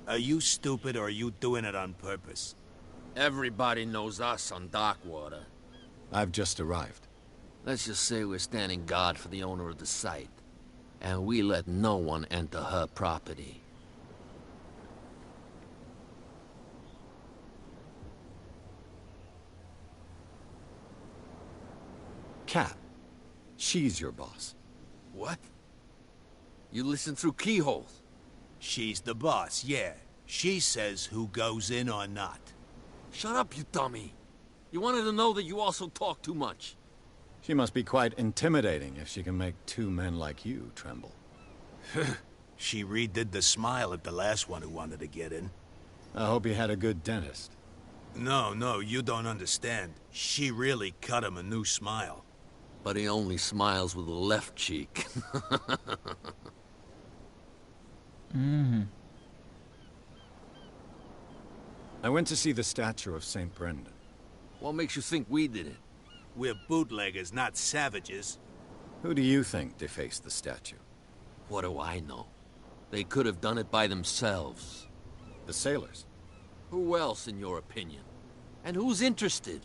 Are you stupid or are you doing it on purpose? Everybody knows us on Darkwater. I've just arrived. Let's just say we're standing guard for the owner of the site. And we let no one enter her property. Cat. She's your boss. What? You listen through keyholes? She's the boss, yeah. She says who goes in or not. Shut up, you dummy. You wanted to know that you also talk too much. She must be quite intimidating if she can make two men like you tremble. She redid the smile at the last one who wanted to get in. I hope he had a good dentist. No, you don't understand. She really cut him a new smile. But he only smiles with the left cheek. I went to see the statue of St. Brendan. What makes you think we did it? We're bootleggers, not savages. Who do you think defaced the statue? What do I know? They could have done it by themselves. The sailors. Who else, in your opinion? And who's interested?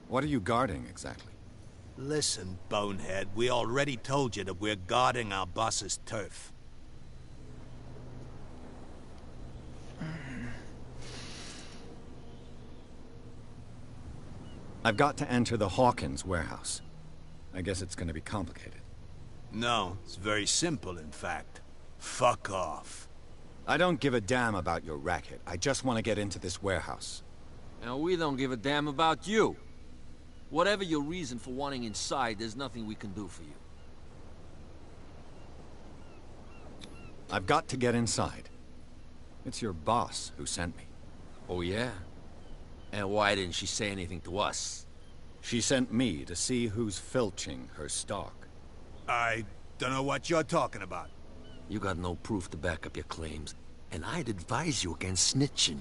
What are you guarding, exactly? Listen, bonehead, we already told you that we're guarding our boss's turf. I've got to enter the Hawkins warehouse. I guess it's going to be complicated. No, it's very simple, in fact. Fuck off. I don't give a damn about your racket. I just want to get into this warehouse. And we don't give a damn about you. Whatever your reason for wanting inside, there's nothing we can do for you. I've got to get inside. It's your boss who sent me. Oh, yeah? And why didn't she say anything to us? She sent me to see who's filching her stock. I don't know what you're talking about. You got no proof to back up your claims, and I'd advise you against snitching.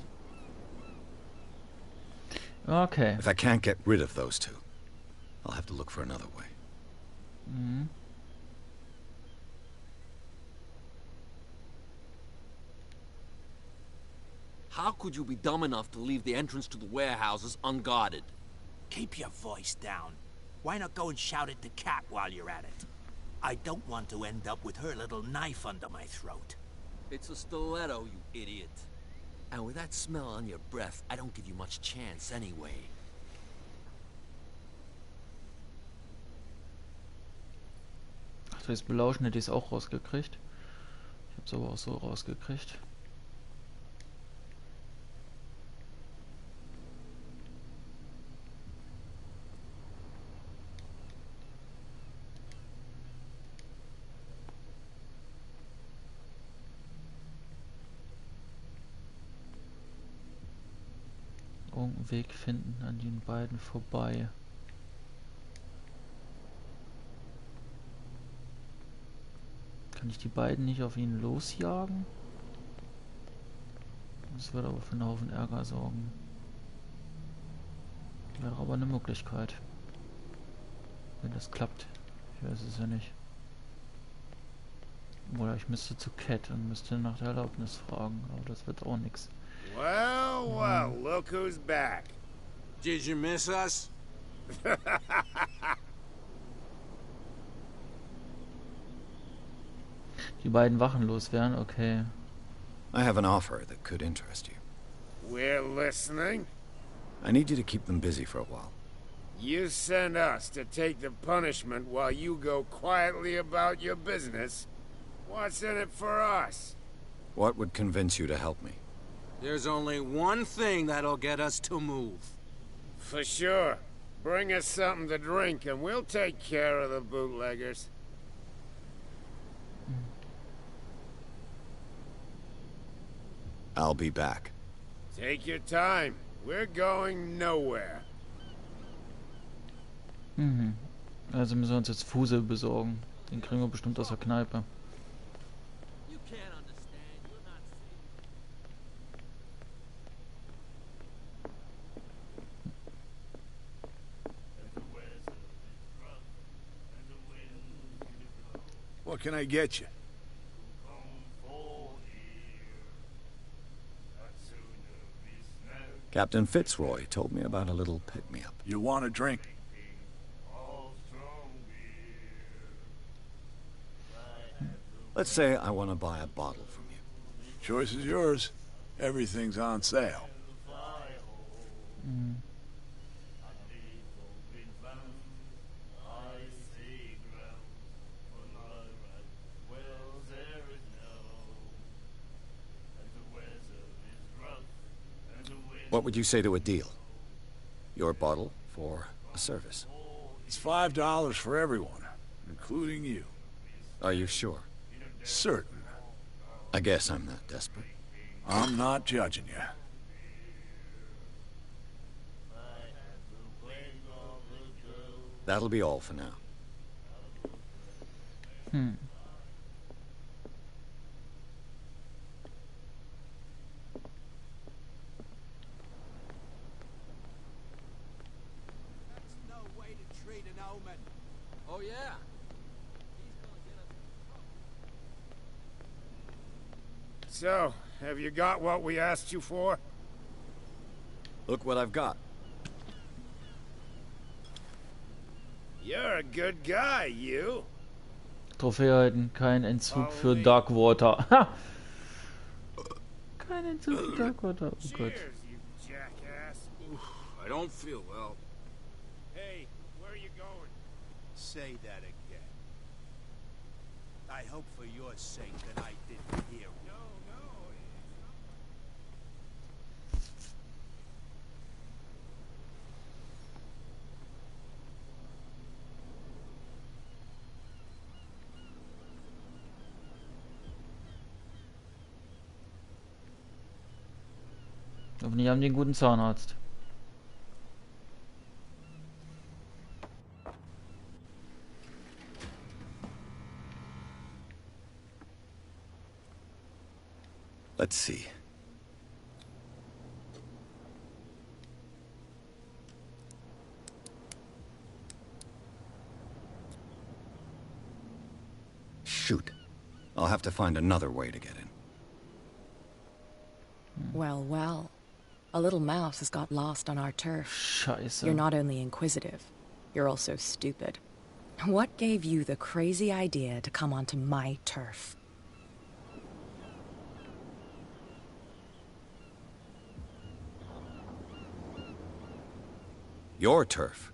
Okay. If I can't get rid of those two, I'll have to look for another way. How could you be dumb enough to leave the entrance to the warehouses unguarded? Keep your voice down. Why not go and shout at the cat while you're at it? I don't want to end up with her little knife under my throat. It's a stiletto, you idiot. And with that smell on your breath, I don't give you much chance anyway. Ach, durchs Belauschen hätte ich es auch rausgekriegt. Ich habe es aber auch so rausgekriegt. Irgendeinen Weg finden an den beiden vorbei. Kann ich die beiden nicht auf ihn losjagen? Das würde aber für einen Haufen Ärger sorgen. Wäre aber eine Möglichkeit. Wenn das klappt. Ich weiß es ja nicht. Oder ich müsste zu Cat und müsste nach der Erlaubnis fragen. Aber das wird auch nichts. Well, look who's back. Did you miss us? Die beiden Wachen loswerden, okay. I have an offer that could interest you. We're listening. I need you to keep them busy for a while. You send us to take the punishment while you go quietly about your business. What's in it for us? What would convince you to help me? There's only one thing that'll get us to move. For sure. Bring us something to drink and we'll take care of the bootleggers. I'll be back. Take your time. We're going nowhere. Also müssen wir uns jetzt Fusel besorgen. Den kriegen wir bestimmt aus der Kneipe. What can I get you? Captain Fitzroy told me about a little pick-me-up. You want a drink? Let's say I want to buy a bottle from you. Choice is yours. Everything's on sale. What would you say to a deal? Your bottle for a service. It's $5 for everyone, including you. Are you sure? Certain. I guess I'm not desperate. I'm not judging you. That'll be all for now. That's no way to treat an omen. Oh, yeah. So, have you got what we asked you for? Look what I've got. You're a good guy, you. Trophäe erhalten, kein Entzug für Darkwater. Ha! Kein Entzug für Darkwater. Oh Gott. Cheers, you jackass. I don't feel well. Hey, where are you going? Say that again. I hope for your sake that I didn't hear. No, no. Hoffentlich haben die einen guten Zahnarzt. Let's see. Shoot. I'll have to find another way to get in. Well, well. A little mouse has got lost on our turf. Scheiße. You're not only inquisitive, you're also stupid. What gave you the crazy idea to come onto my turf? Your turf?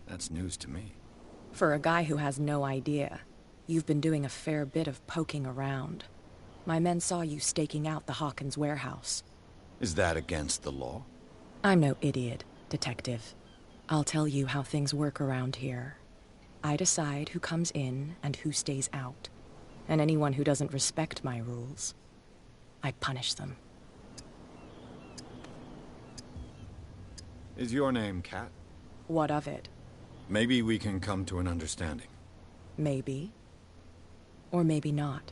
That's news to me. For a guy who has no idea, you've been doing a fair bit of poking around. My men saw you staking out the Hawkins warehouse. Is that against the law? I'm no idiot, detective. I'll tell you how things work around here. I decide who comes in and who stays out. And anyone who doesn't respect my rules, I punish them. Is your name Kat? What of it? Maybe we can come to an understanding. Maybe. Or maybe not.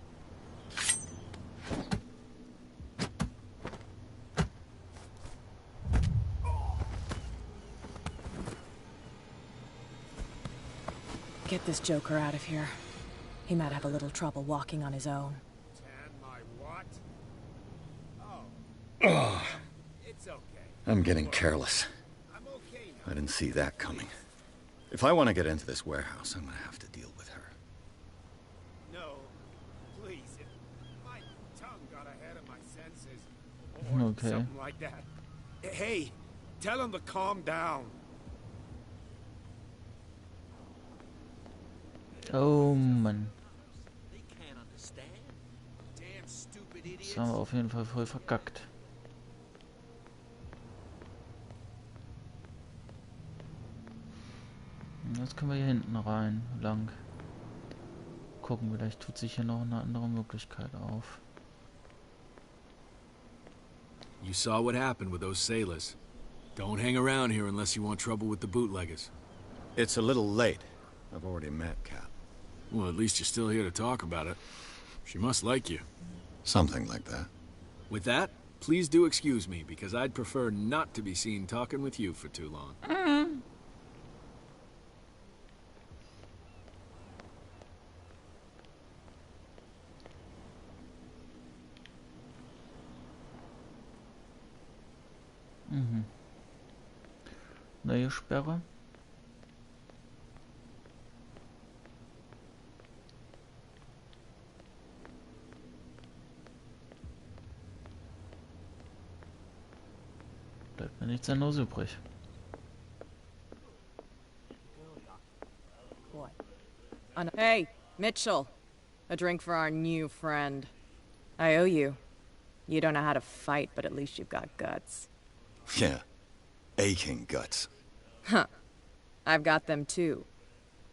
Get this joker out of here. He might have a little trouble walking on his own. Tan my what? Ugh. It's okay. I'm getting careless. I'm okay now. I didn't see that coming. If I want to get into this warehouse, I'm gonna have to deal with her. No, please. My tongue got ahead of my senses. Or Okay. something like that. Hey, tell him to calm down. Oh Mann. They can't understand. Damn stupid idiots. Das haben wir auf jeden Fall voll verkackt. Jetzt können wir hier hinten rein, lang. Gucken, vielleicht tut sich hier noch eine andere Möglichkeit auf. You saw what happened with those sailors. Don't hang around here unless you want trouble with the bootleggers. It's a little late. I've already met Kat. Well, at least you're still here to talk about it. She must like you. Something like that. With that, please do excuse me, because I'd prefer not to be seen talking with you for too long. Neue Sperre. Bleibt mir nichts anderes übrig. What? Hey, Mitchell. A drink for our new friend. I owe you. You don't know how to fight, but at least you've got guts. Yeah. Aching guts. Huh. I've got them too.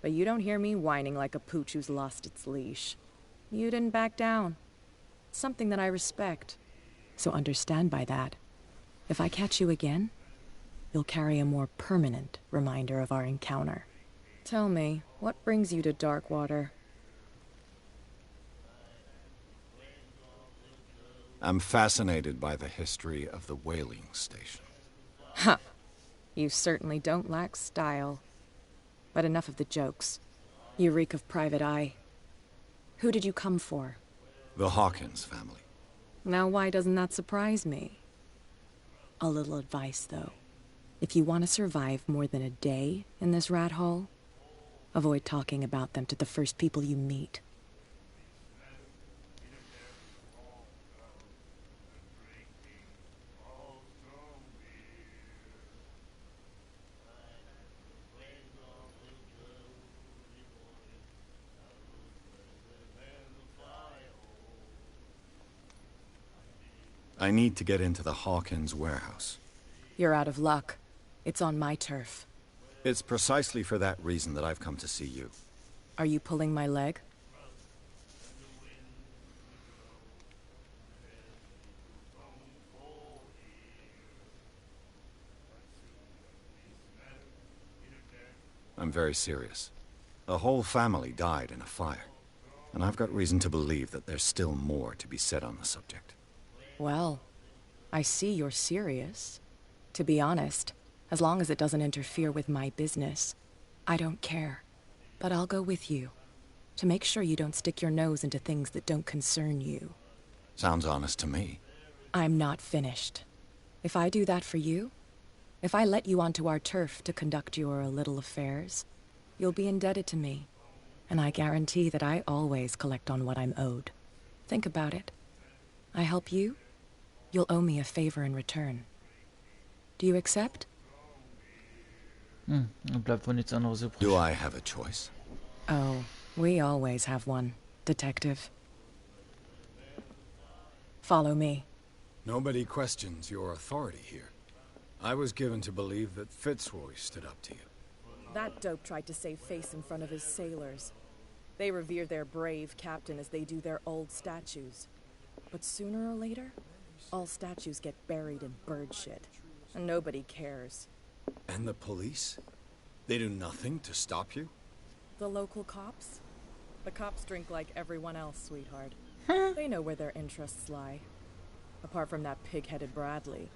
But you don't hear me whining like a pooch who's lost its leash. You didn't back down. It's something that I respect. So understand by that, if I catch you again, you'll carry a more permanent reminder of our encounter. Tell me, what brings you to Darkwater? I'm fascinated by the history of the whaling station. Ha! You certainly don't lack style. But enough of the jokes. You reek of private eye. Who did you come for? The Hawkins family. Now why doesn't that surprise me? A little advice, though. If you want to survive more than a day in this rat hole, avoid talking about them to the first people you meet. I need to get into the Hawkins warehouse. You're out of luck. It's on my turf. It's precisely for that reason that I've come to see you. Are you pulling my leg? I'm very serious. A whole family died in a fire, and I've got reason to believe that there's still more to be said on the subject. Well, I see you're serious. To be honest, as long as it doesn't interfere with my business, I don't care. But I'll go with you, to make sure you don't stick your nose into things that don't concern you. Sounds honest to me. I'm not finished. If I do that for you, if I let you onto our turf to conduct your little affairs, you'll be indebted to me. And I guarantee that I always collect on what I'm owed. Think about it. I help you, you'll owe me a favor in return. Do you accept? Bleibt wohl nichts anderes übrig. Do I have a choice? Oh, we always have one, Detective. Follow me. Nobody questions your authority here. I was given to believe that Fitzroy stood up to you. That dope tried to save face in front of his sailors. They revere their brave captain as they do their old statues. But sooner or later, all statues get buried in bird shit. And nobody cares. And the police? They do nothing to stop you? The local cops? The cops drink like everyone else, sweetheart. They know where their interests lie. Apart from that pig-headed Bradley.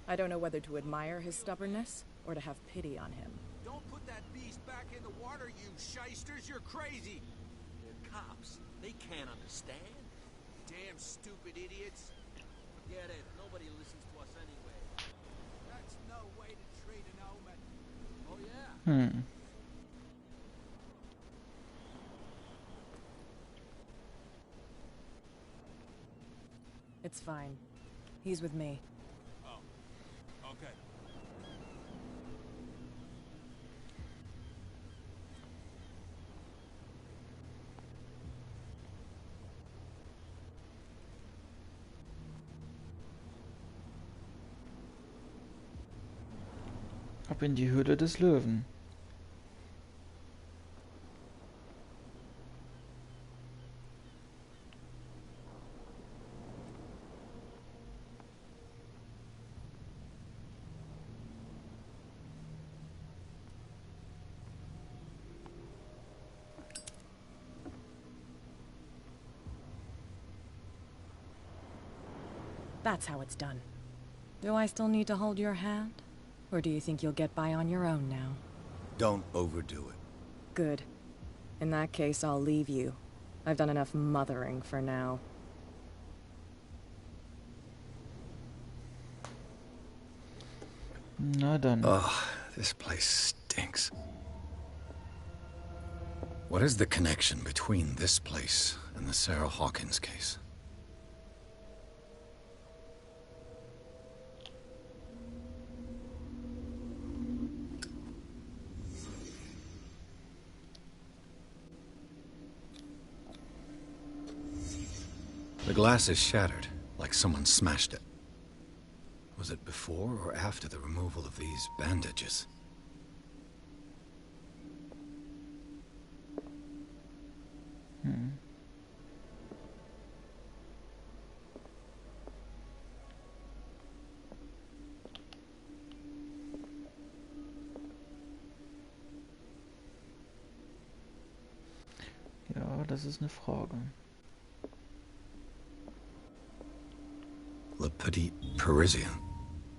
I don't know whether to admire his stubbornness or to have pity on him. Don't put that beast back in the water, you shysters! You're crazy! They're cops. They can't understand. Damn stupid idiots. Forget it. Nobody listens to us anyway. That's no way to treat an omen. Oh, yeah? It's fine. He's with me. Oh, okay. Ab in die Höhle des Löwen. That's how it's done. Do I still need to hold your hand? Or do you think you'll get by on your own now? Don't overdo it. Good. In that case, I'll leave you. I've done enough mothering for now. Na dann. Ugh, this place stinks. What is the connection between this place and the Sarah Hawkins case? The glass is shattered, like someone smashed it. Was it before or after the removal of these bandages? Ja, das ist eine Frage. Le Petit Parisien.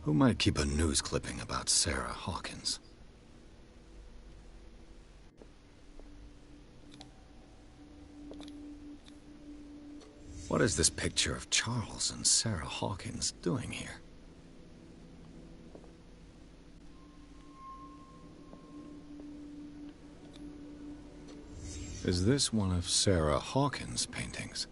Who might keep a news clipping about Sarah Hawkins? What is this picture of Charles and Sarah Hawkins doing here? Is this one of Sarah Hawkins' paintings?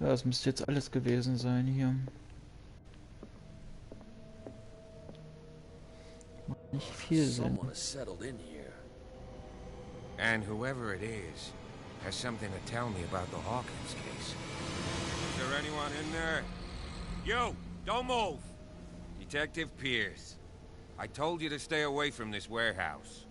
Ja, das müsste jetzt alles gewesen sein hier. Macht nicht viel Sinn. Someone has settled in here. And whoever it is has something to tell me about the Hawkins case. Is there anyone in there? You! Don't move! Detective Pierce. I told you to stay away from this warehouse.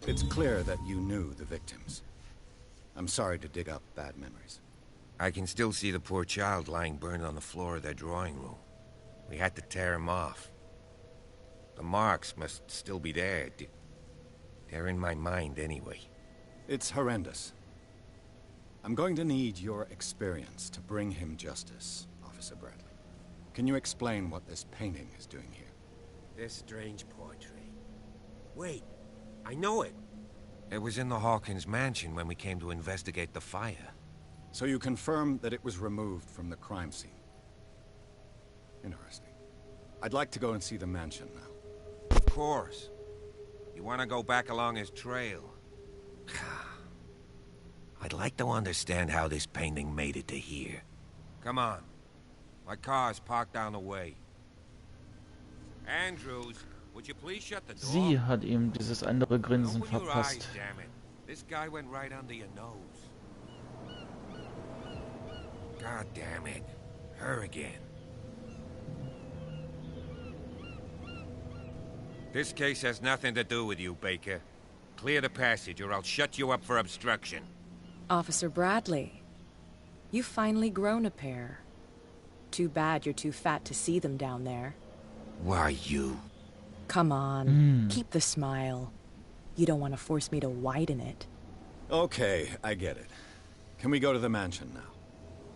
It's clear that you knew the victims. I'm sorry to dig up bad memories. I can still see the poor child lying burned on the floor of their drawing room. We had to tear him off. The marks must still be there. They're in my mind anyway. It's horrendous. I'm going to need your experience to bring him justice, Officer Bradley. Can you explain what this painting is doing here? This strange portrait. Wait, I know it. It was in the Hawkins mansion when we came to investigate the fire. So you confirm that it was removed from the crime scene? Interesting. I'd like to go and see the mansion now. Of course. You want to go back along his trail? I'd like to understand how this painting made it to here. Come on. My car's parked down the way. Andrews, would you please shut the door? Sie hat ihm dieses andere Grinsen Open your eyes, verpasst. damn it. This guy went right under your nose. God damn it. Her again. This case has nothing to do with you, Baker. Clear the passage or I'll shut you up for obstruction. Officer Bradley, you've finally grown a pair. Too bad you're too fat to see them down there. Why, you? Come on, keep the smile. You don't want to force me to widen it. Okay, I get it. Can we go to the mansion now?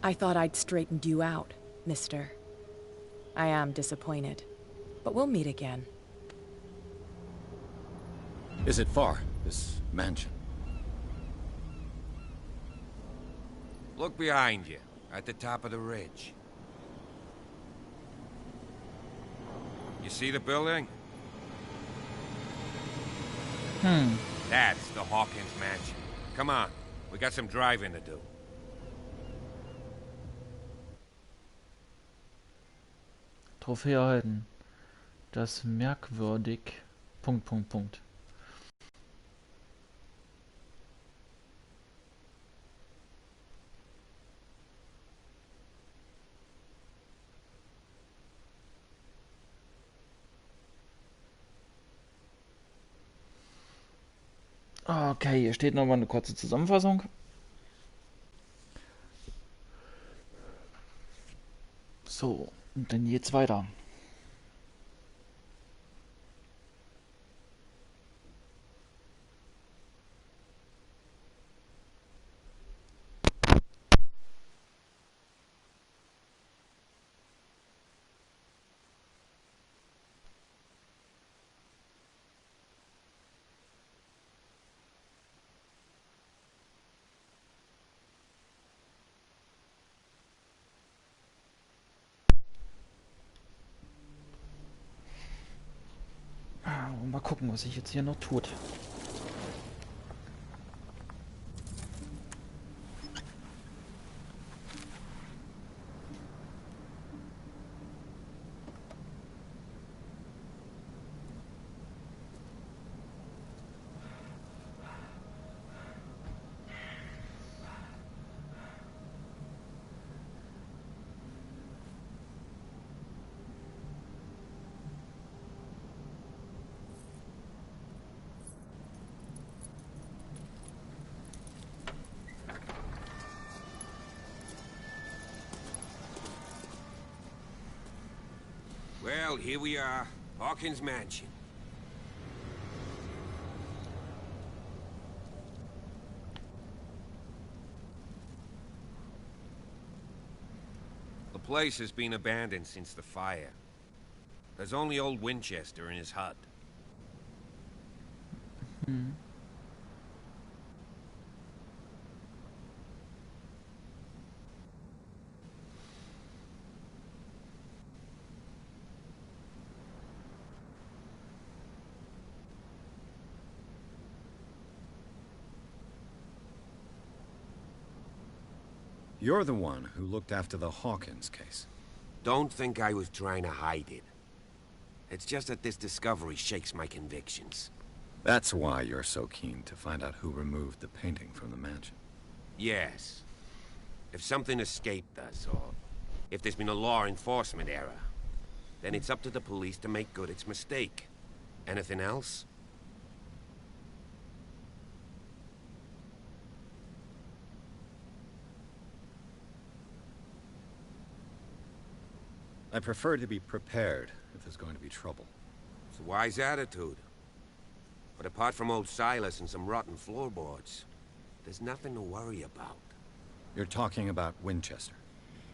I thought I'd straightened you out, mister. I am disappointed, but we'll meet again. Is it far, this mansion? Look behind you, at the top of the ridge. You see the building? That's the Hawkins mansion. Come on, we got some driving to do. Trophäe erhalten. Das merkwürdig. ... Okay, hier steht nochmal eine kurze Zusammenfassung. So, und dann geht's weiter. Mal gucken, was sich jetzt hier noch tut. Well, here we are. Hawkins Mansion. The place has been abandoned since the fire. There's only old Winchester in his hut. You're the one who looked after the Hawkins case. Don't think I was trying to hide it. It's just that this discovery shakes my convictions. That's why you're so keen to find out who removed the painting from the mansion. Yes. If something escaped us, or if there's been a law enforcement error, then it's up to the police to make good its mistake. Anything else? I prefer to be prepared if there's going to be trouble. It's a wise attitude. But apart from old Silas and some rotten floorboards, there's nothing to worry about. You're talking about Winchester?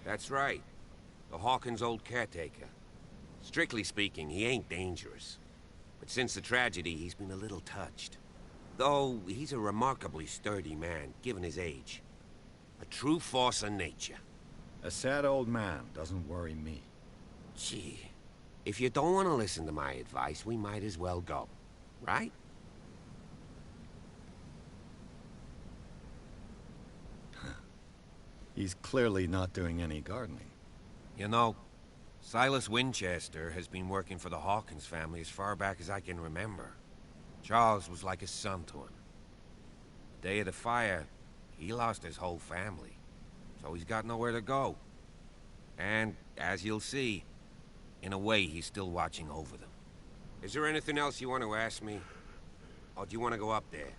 That's right. The Hawkins' old caretaker. Strictly speaking, he ain't dangerous. But since the tragedy, he's been a little touched. Though, he's a remarkably sturdy man, given his age. A true force of nature. A sad old man doesn't worry me. Gee, if you don't want to listen to my advice, we might as well go. Right? He's clearly not doing any gardening. You know, Silas Winchester has been working for the Hawkins family as far back as I can remember. Charles was like a son to him. The day of the fire, he lost his whole family. So he's got nowhere to go. And, as you'll see, in a way, he's still watching over them. Is there anything else you want to ask me? Or do you want to go up there?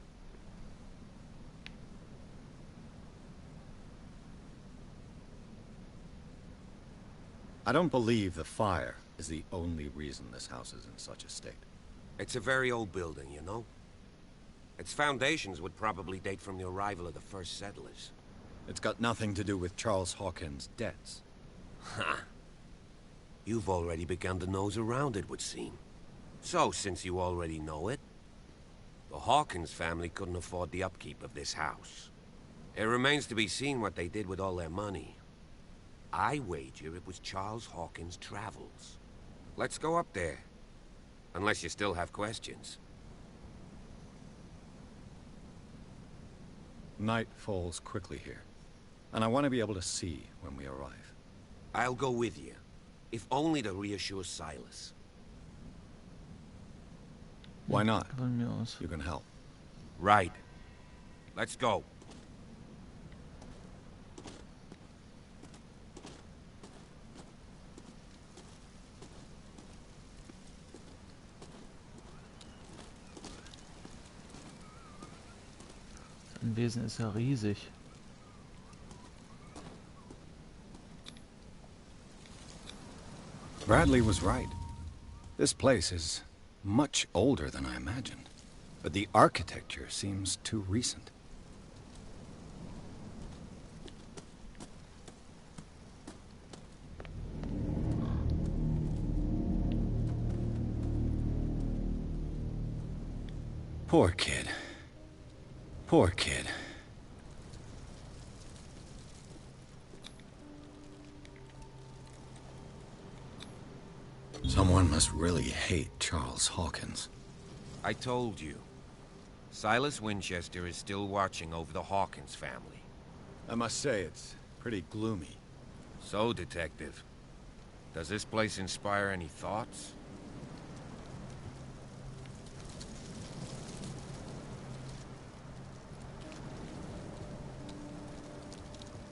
I don't believe the fire is the only reason this house is in such a state. It's a very old building, you know? Its foundations would probably date from the arrival of the first settlers. It's got nothing to do with Charles Hawkins' debts. Ha! You've already begun to nose around, it would seem. So, since you already know it, the Hawkins family couldn't afford the upkeep of this house. It remains to be seen what they did with all their money. I wager it was Charles Hawkins' travels. Let's go up there. Unless you still have questions. Night falls quickly here, and I want to be able to see when we arrive. I'll go with you, if only to reassure Silas. Why not? You can help. Right. Let's go. Ein Wesen ist ja riesig. Bradley was right. This place is much older than I imagined, but the architecture seems too recent. Poor kid. Poor kid. Someone must really hate Charles Hawkins. I told you. Silas Winchester is still watching over the Hawkins family. I must say, it's pretty gloomy. So, Detective, does this place inspire any thoughts?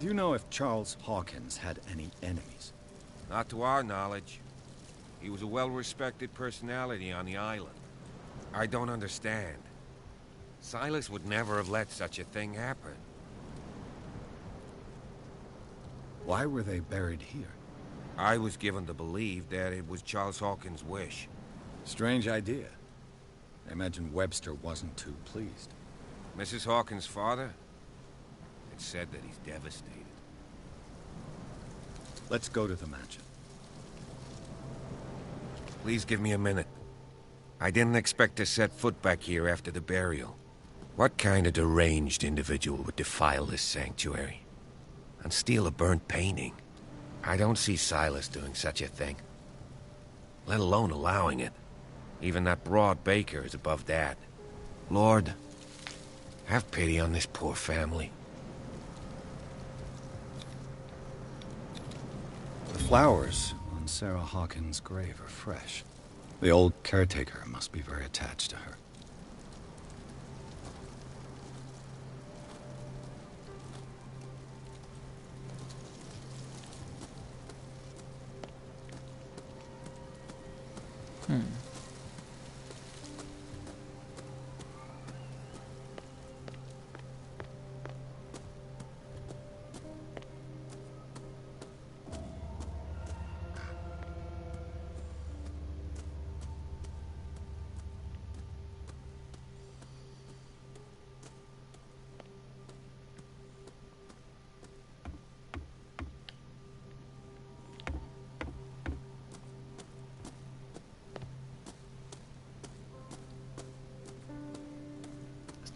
Do you know if Charles Hawkins had any enemies? Not to our knowledge. He was a well-respected personality on the island. I don't understand. Silas would never have let such a thing happen. Why were they buried here? I was given to believe that it was Charles Hawkins' wish. Strange idea. I imagine Webster wasn't too pleased. Mrs. Hawkins' father? It's said that he's devastated. Let's go to the mansion. Please give me a minute. I didn't expect to set foot back here after the burial. What kind of deranged individual would defile this sanctuary? And steal a burnt painting? I don't see Silas doing such a thing. Let alone allowing it. Even that broad baker is above that. Lord, have pity on this poor family. The flowers on Sarah Hawkins' grave are fresh. The old caretaker must be very attached to her.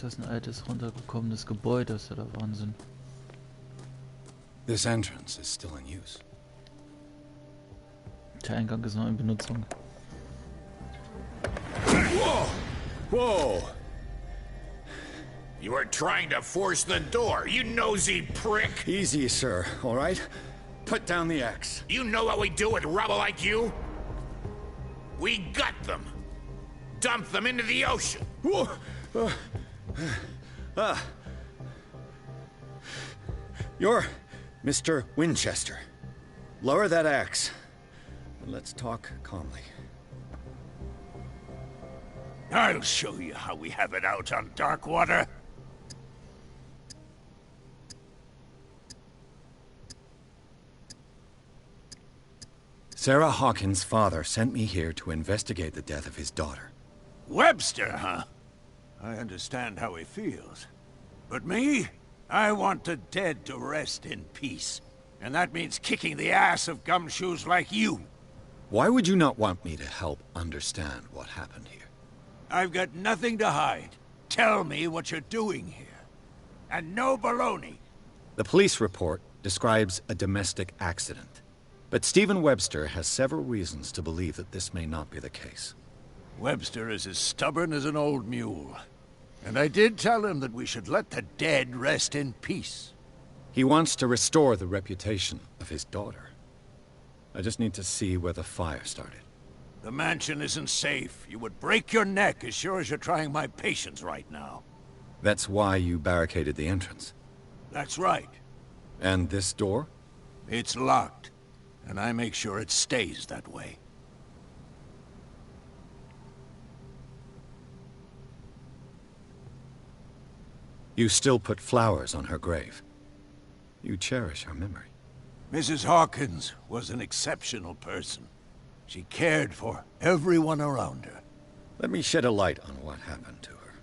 Das ist ein altes, runtergekommenes Gebäude, das ist ja der Wahnsinn. This entrance is still in use. Der Eingang ist noch in Benutzung. Whoa! Whoa! You were trying to force the door, you nosy prick! Easy, sir, all right? Put down the axe. You know what we do with rubble like you? We gut them. Dump them into the ocean. Whoa! You're Mr. Winchester. Lower that axe. And let's talk calmly. I'll show you how we have it out on Darkwater. Sarah Hawkins' father sent me here to investigate the death of his daughter. Webster, huh? I understand how he feels. But me? I want the dead to rest in peace. And that means kicking the ass of gumshoes like you. Why would you not want me to help understand what happened here? I've got nothing to hide. Tell me what you're doing here. And no baloney. The police report describes a domestic accident. But Stephen Webster has several reasons to believe that this may not be the case. Webster is as stubborn as an old mule. And I did tell him that we should let the dead rest in peace. He wants to restore the reputation of his daughter. I just need to see where the fire started. The mansion isn't safe. You would break your neck as sure as you're trying my patience right now. That's why you barricaded the entrance. That's right. And this door? It's locked. And I make sure it stays that way. You still put flowers on her grave. You cherish her memory. Mrs. Hawkins was an exceptional person. She cared for everyone around her. Let me shed a light on what happened to her.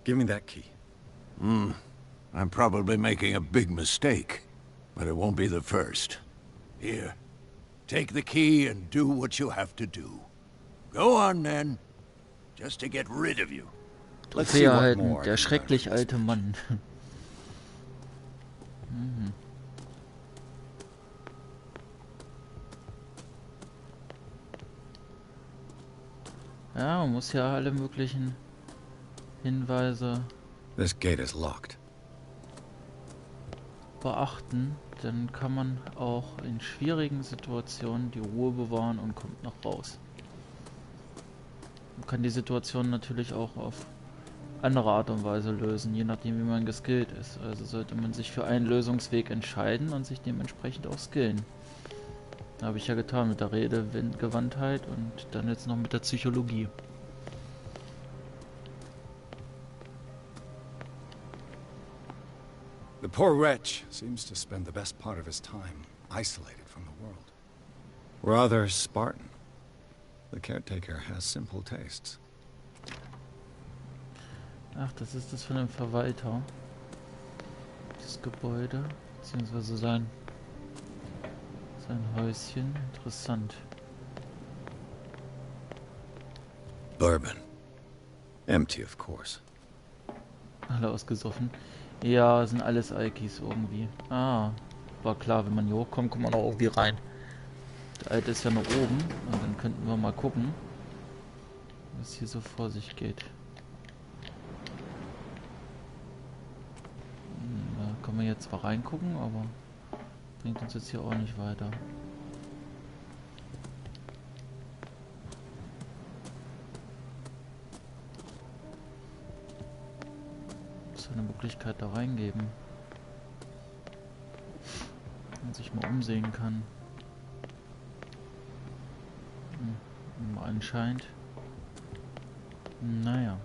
Give me that key. I'm probably making a big mistake, but it won't be the first. Here, take the key and do what you have to do. Go on, then. Just to get rid of you. Trophäe erhalten, der schrecklich alte Mann. Ja, man muss ja alle möglichen Hinweise This gate is locked. beachten. Dann kann man auch in schwierigen Situationen die Ruhe bewahren und kommt noch raus. Man kann die Situation natürlich auch auf andere Art und Weise lösen, je nachdem wie man geskillt ist. Also sollte man sich für einen Lösungsweg entscheiden und sich dementsprechend auch skillen. Habe ich ja getan mit der Redegewandtheit und dann jetzt noch mit der Psychologie. The poor wretch seems to spend the best part of his time isolated from the world. Rather Spartan. The caretaker has simple tastes. Ach, das ist das von dem Verwalter. Das Gebäude, beziehungsweise sein Häuschen. Interessant. Bourbon. Empty, of course. Alle ausgesoffen. Ja, sind alles Alkis irgendwie. Ah, war klar, wenn man hier hochkommt, kommt man auch irgendwie rein. Der alte ist ja noch oben und dann könnten wir mal gucken, was hier so vor sich geht. Da kann man jetzt zwar reingucken, aber bringt uns jetzt hier auch nicht weiter. Eine Möglichkeit da reingeben und sich mal umsehen kann. Anscheinend. Naja.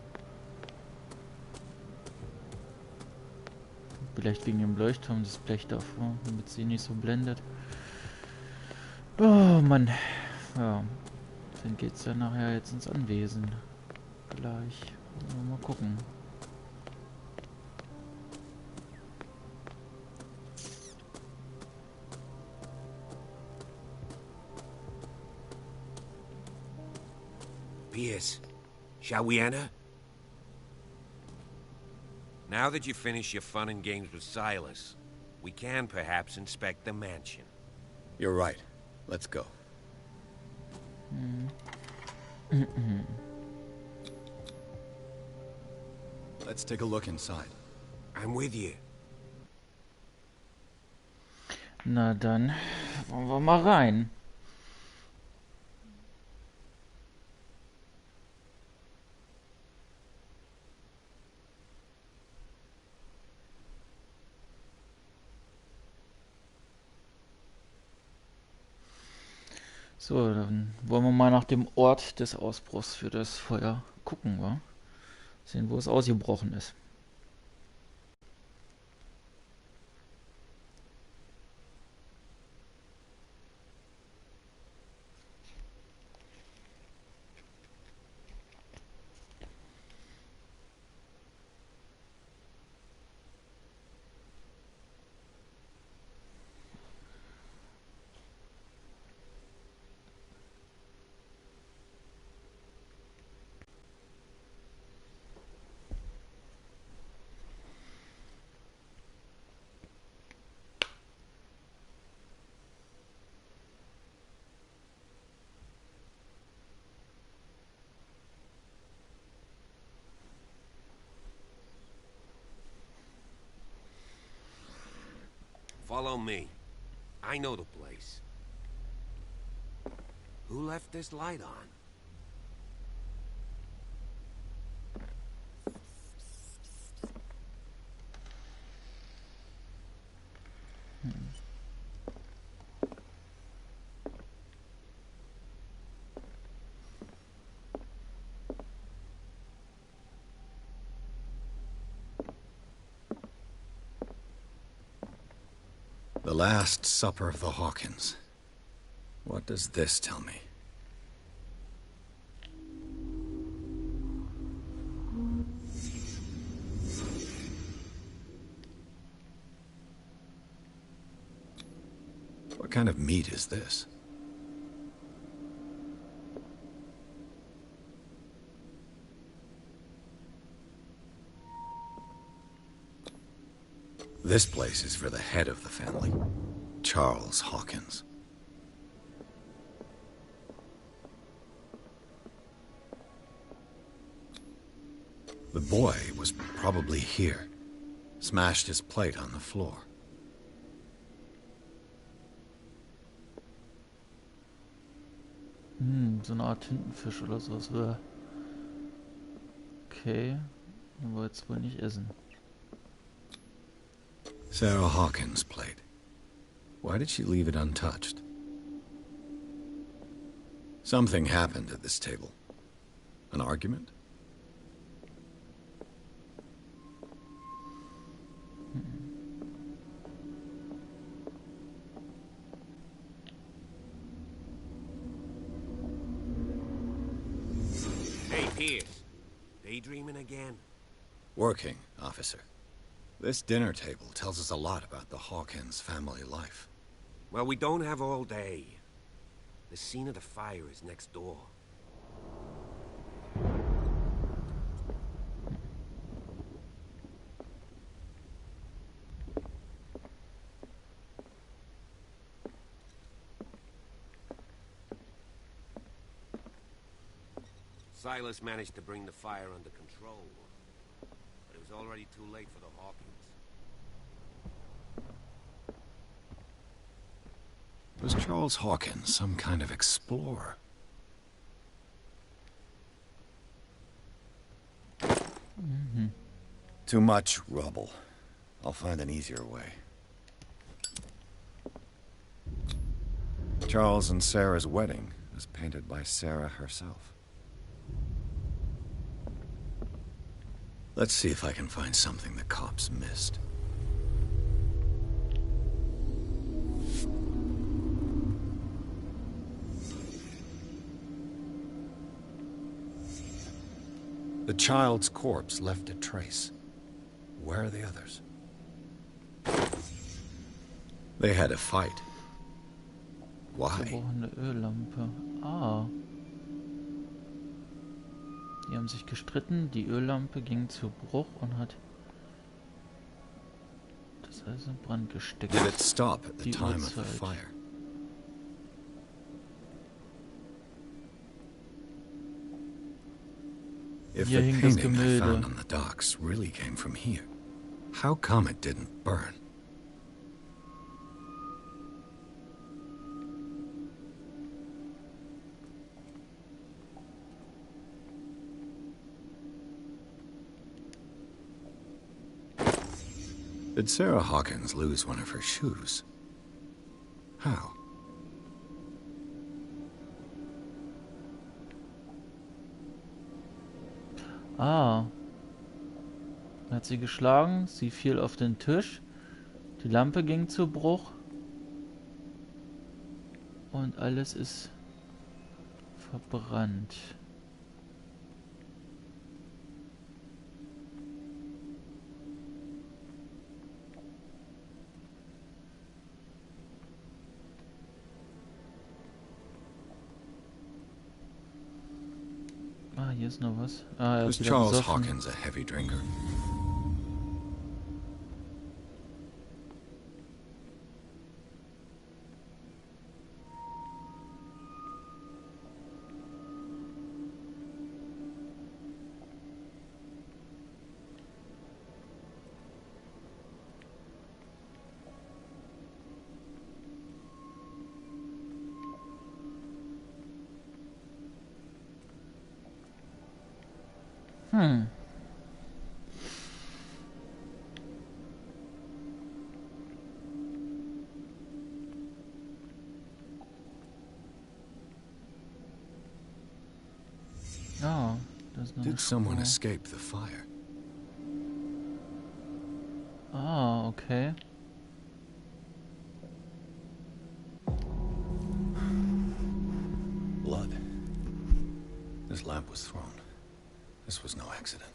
Vielleicht wegen dem Leuchtturm das Blech davor, damit sie nicht so blendet. Oh Mann. Ja. Dann geht's ja nachher jetzt ins Anwesen. Gleich. Mal gucken. Pierce, shall we enter? Now that you finish your fun and games with Silas, we can perhaps inspect the mansion. You're right. Let's go. Let's take a look inside. I'm with you. Na dann, wollen wir mal rein. So, dann wollen wir mal nach dem Ort des Ausbruchs für das Feuer gucken, wa? Sehen, wo es ausgebrochen ist. Follow me. I know the place. Who left this light on? The Last Supper of the Hawkins. What does this tell me? What kind of meat is this? This place is for the head of the family, Charles Hawkins. The boy was probably here. Smashed his plate on the floor. So eine Art Tintenfisch oder sowas. Okay. Den wollen wir jetzt wohl nicht essen. Sarah Hawkins' plate. Why did she leave it untouched? Something happened at this table. An argument? Hey, Pierce. Daydreaming again? Working, officer. This dinner table tells us a lot about the Hawkins family life. Well, we don't have all day. The scene of the fire is next door. Silas managed to bring the fire under control, but it was already too late for the Hawkins. Was Charles Hawkins some kind of explorer? Too much rubble. I'll find an easier way. Charles and Sarah's wedding was painted by Sarah herself. Let's see if I can find something the cops missed. The child's corpse left a trace. Where are the others? They had a fight. Why? Zerbrochene Öllampe. Ah. Die haben sich gestritten, die Öllampe ging zu Bruch und hat das alles in Brand gesteckt. Did it stop at the Die time of the Uhrzeit. fire? If Hier the hing das painting I Gemälde. found on the docks really came from here, how come it didn't burn? Did Sarah Hawkins lose one of her shoes? How? Ah. Er hat sie geschlagen, sie fiel auf den Tisch, die Lampe ging zu Bruch und alles ist verbrannt. Ah, hier ist noch was. Ah, er Was hat wieder Charles gesoffen. Hawkins a heavy drinker? Oh, there's no Did someone Spur. escape the fire? Ah, okay. Blood. This lamp was thrown. This was no accident.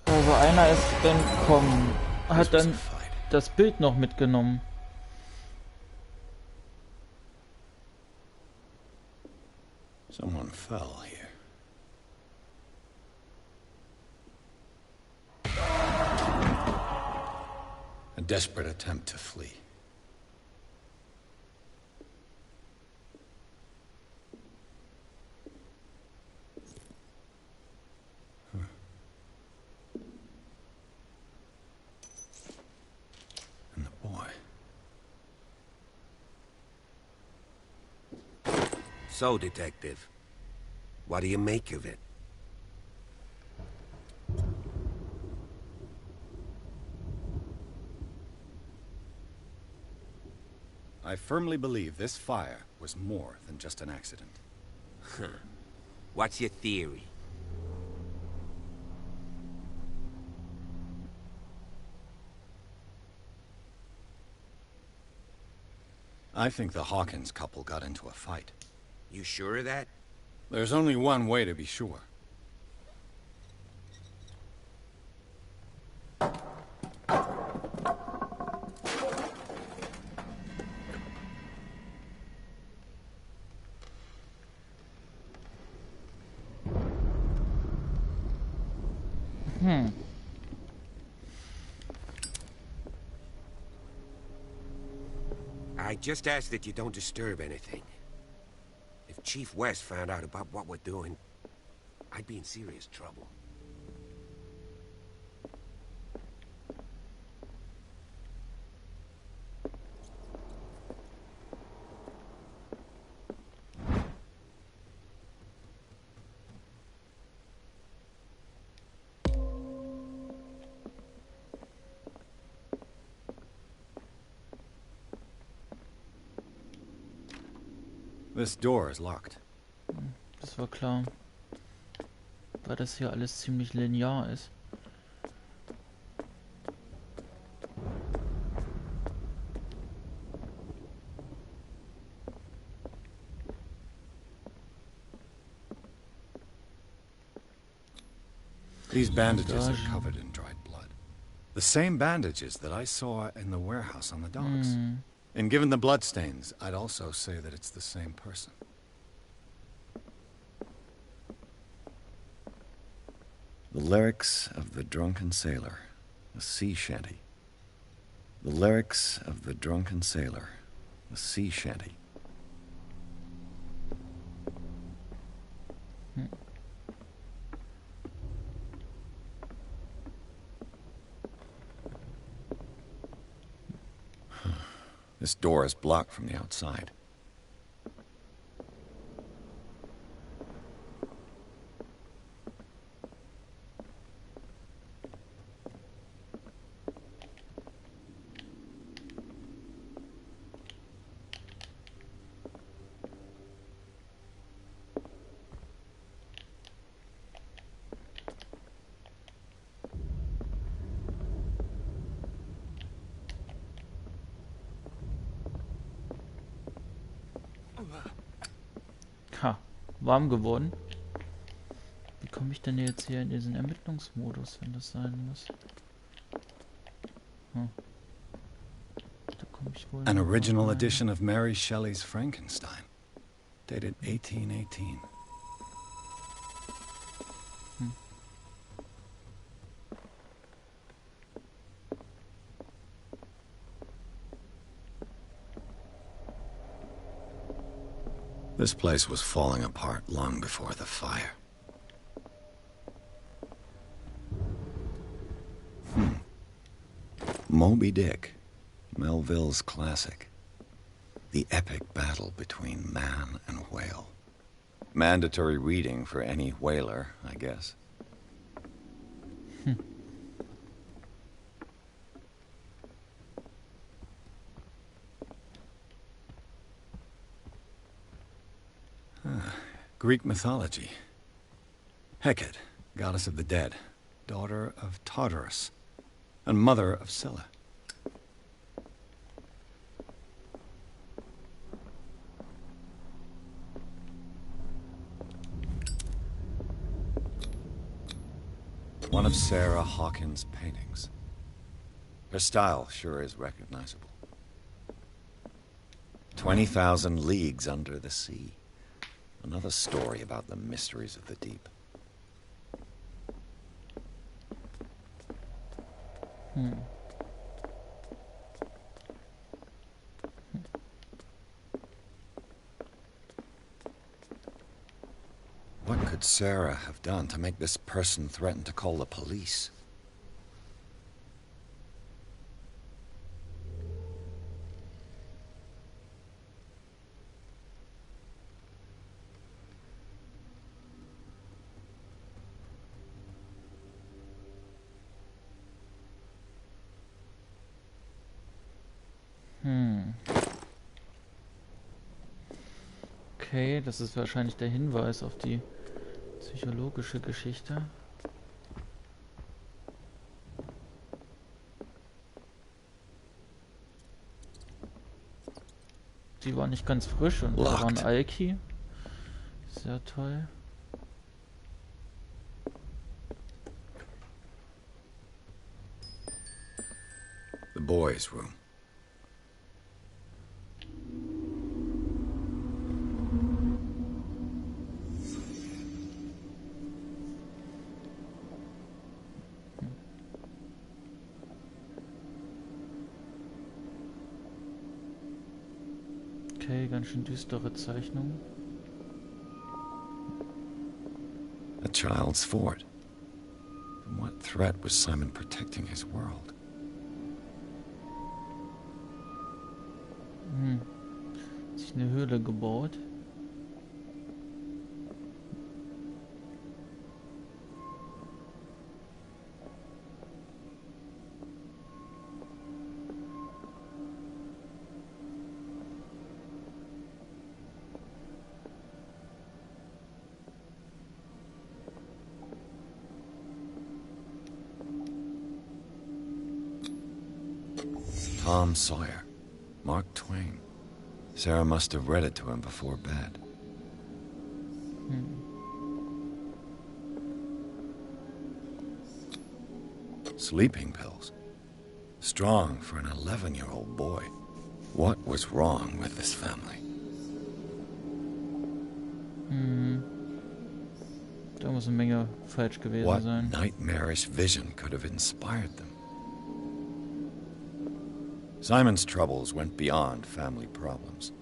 Also einer ist entkommen, hat dann das Bild noch mitgenommen. Someone fell here. A desperate attempt to flee. So, Detective, what do you make of it? I firmly believe this fire was more than just an accident. What's your theory? I think the Hawkins couple got into a fight. You sure of that? There's only one way to be sure. I just ask that you don't disturb anything. If Chief West found out about what we're doing, I'd be in serious trouble. This door is locked. Das war klar. Weil das hier alles ziemlich linear ist. These bandages are covered in dried blood. The same bandages that I saw in the warehouse on the docks. And given the bloodstains, I'd also say that it's the same person. The lyrics of the drunken sailor, a sea shanty. The lyrics of the drunken sailor, a sea shanty. This door is blocked from the outside. Ha, warm geworden. Wie komme ich denn jetzt hier in diesen Ermittlungsmodus, wenn das sein muss? Da komme ich wohl. An original edition of Mary Shelley's Frankenstein, dated 1818. This place was falling apart long before the fire. Moby Dick, Melville's classic. The epic battle between man and whale. Mandatory reading for any whaler, I guess. Greek mythology. Hecate, goddess of the dead, daughter of Tartarus, and mother of Scylla. One of Sarah Hawkins' paintings. Her style sure is recognizable. 20,000 Leagues Under the Sea. Another story about the mysteries of the deep. What could Sarah have done to make this person threaten to call the police? Okay, das ist wahrscheinlich der Hinweis auf die psychologische Geschichte. Die war nicht ganz frisch und da war ein Alki. Die war nicht ganz frisch und da war ein Alki. Sehr toll. The boys' room. Okay, ganz schön düstere Zeichnung. A child's fort. From what threat was Simon protecting his world? Sich eine Höhle gebaut. Tom Sawyer. Mark Twain. Sarah must have read it to him before bed. Sleeping pills. Strong for an 11-year-old boy. What was wrong with this family? Da muss eine Menge falsch gewesen What sein. nightmarish vision could have inspired them? Simon's troubles went beyond family problems.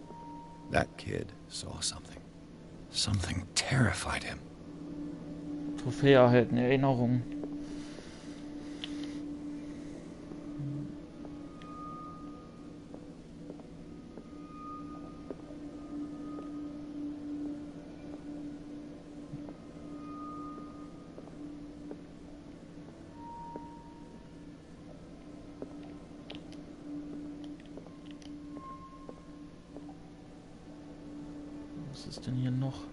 That kid saw something. Something terrified him. Trophäe erhalten, Erinnerung. Was ist denn hier noch?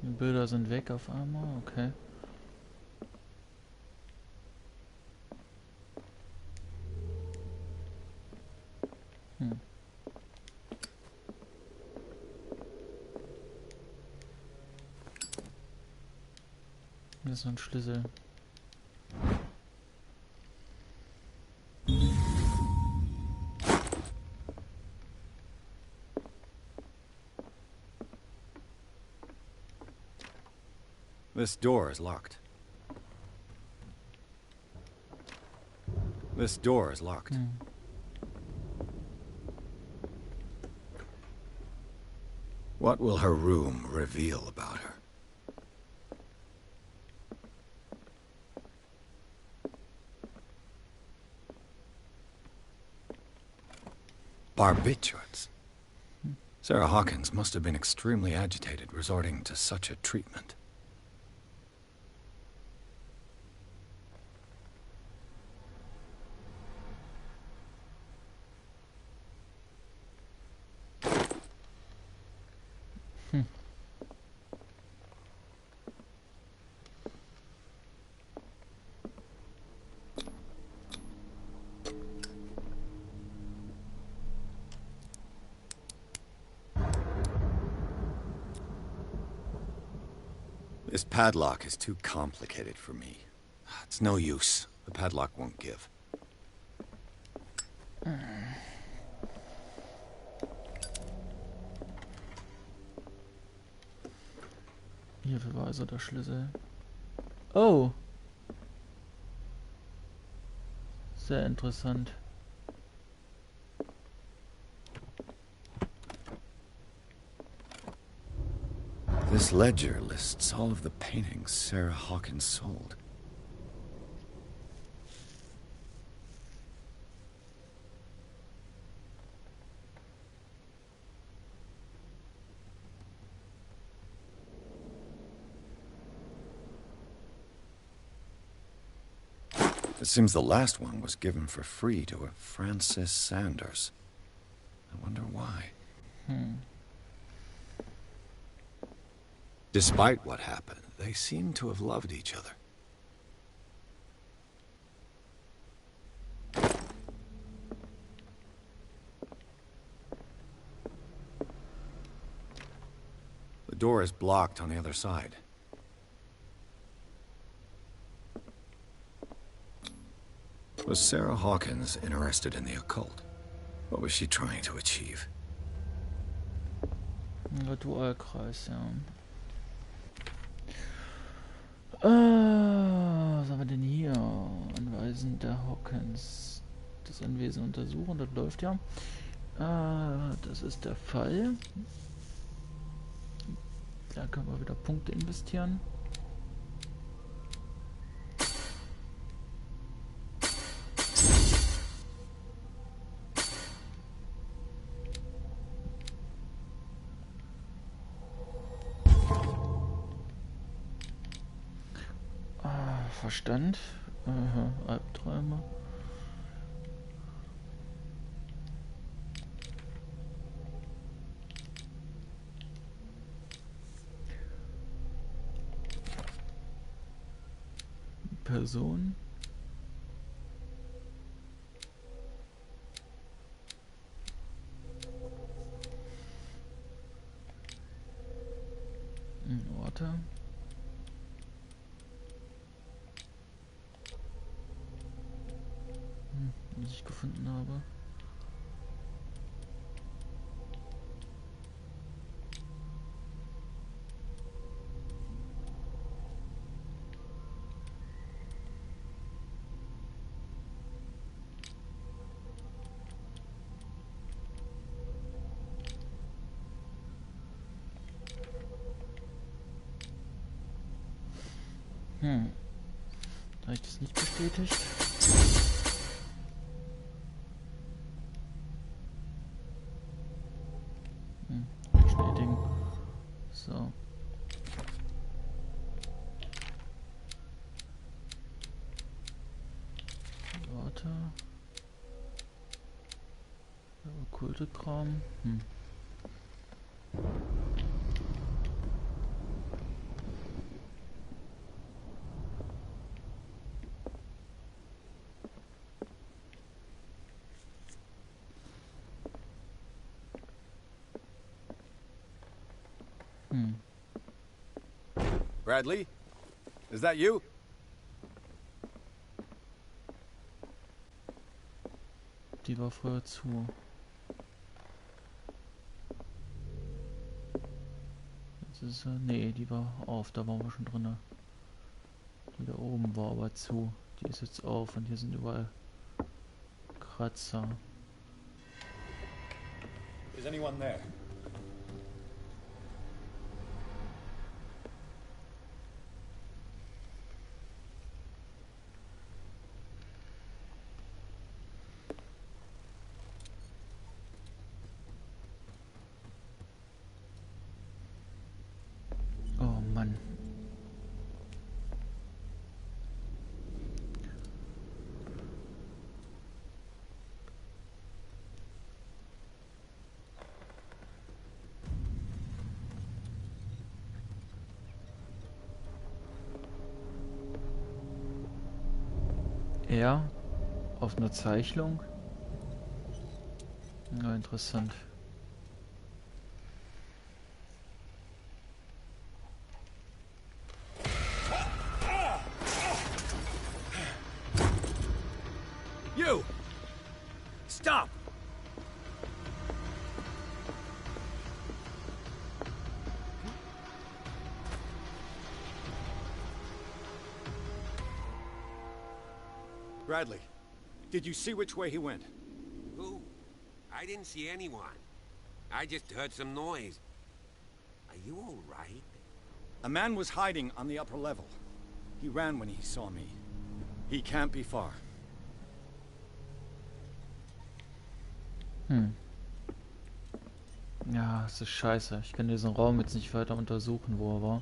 Die Bilder sind weg auf einmal, okay. Hier ist so ein Schlüssel. This door is locked. This door is locked. What will her room reveal about her? Barbiturates. Sarah Hawkins must have been extremely agitated resorting to such a treatment. This padlock is too complicated for me. It's no use. The padlock won't give. Hierfür war also der Schlüssel. Oh! Sehr interessant. This ledger lists all of the paintings Sarah Hawkins sold. It seems the last one was given for free to a Francis Sanders. I wonder why. Despite what happened, they seem to have loved each other. The door is blocked on the other side. Was Sarah Hawkins interested in the occult? What was she trying to achieve? Ritualkreis, ja. Was haben wir denn hier? Anweisen der Hawkins. Das Anwesen untersuchen, das läuft ja. Das ist der Fall. Da können wir wieder Punkte investieren. Verstand, Albträume. Person. Orte. Was ich gefunden habe. Habe ich das nicht bestätigt? Bestätigen. So. Warte. Okkulte Kram. Bradley? Is that you? Die war vorher zu. Jetzt ist sie. Nee, die war auf, da waren wir schon drin. Die da oben war aber zu. Die ist jetzt auf und hier sind überall Kratzer. Is anyone there? Oh Mann. Er auf einer Zeichnung. Ja, interessant. You! Stop! Bradley, did you see which way he went? Who? I didn't see anyone. I just heard some noise. Are you all right? A man was hiding on the upper level. He ran when he saw me. He can't be far. Ja, das ist scheiße. Ich kann diesen Raum jetzt nicht weiter untersuchen, wo er war.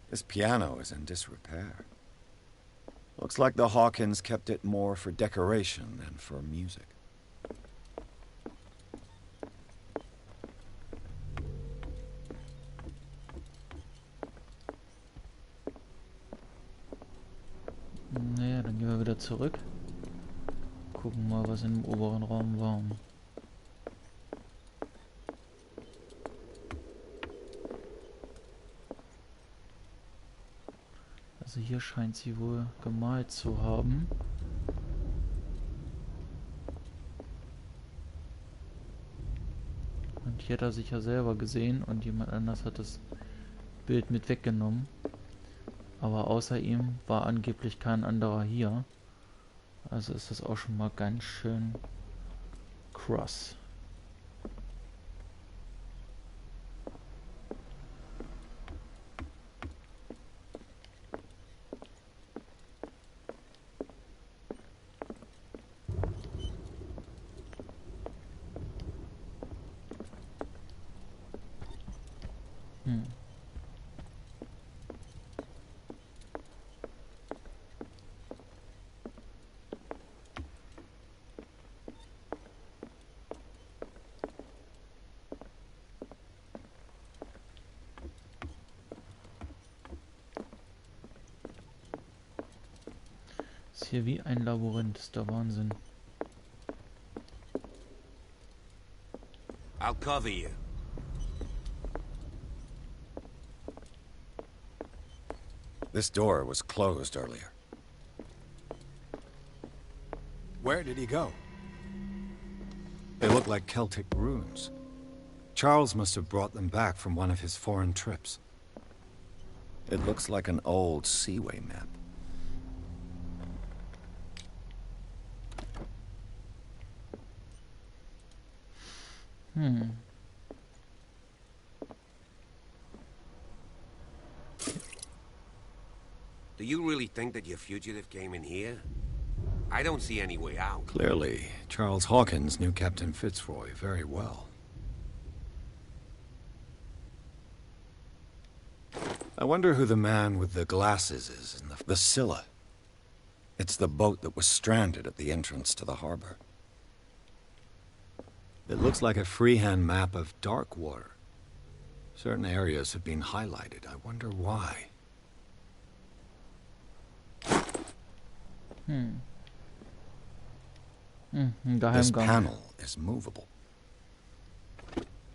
This piano is in disrepair. Looks like the Hawkins kept it more for decoration than for music. Naja, dann gehen wir wieder zurück. Gucken mal, was in dem oberen Raum war. Also hier scheint sie wohl gemalt zu haben. Und hier hat er sich ja selber gesehen und jemand anders hat das Bild mit weggenommen. Aber außer ihm war angeblich kein anderer hier. Also ist das auch schon mal ganz schön krass. Ist hier wie ein Labyrinth, ist der Wahnsinn. I'll cover you. This door was closed earlier. Where did he go? They look like Celtic runes. Charles must have brought them back from one of his foreign trips. It looks like an old seaway map. Do you really think that your fugitive came in here? I don't see any way out. Clearly, Charles Hawkins knew Captain Fitzroy very well. I wonder who the man with the glasses is in the Scylla. It's the boat that was stranded at the entrance to the harbor. It looks like a freehand map of dark water. Certain areas have been highlighted. I wonder why. This panel is movable.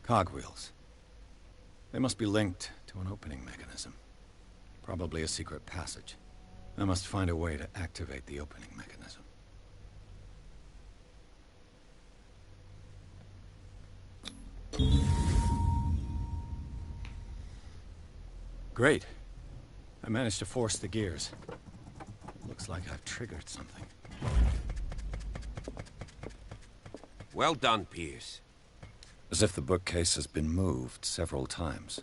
Cogwheels. They must be linked to an opening mechanism. Probably a secret passage. I must find a way to activate the opening mechanism. Great. I managed to force the gears. Looks like I've triggered something. Well done, Pierce. As if the bookcase has been moved several times.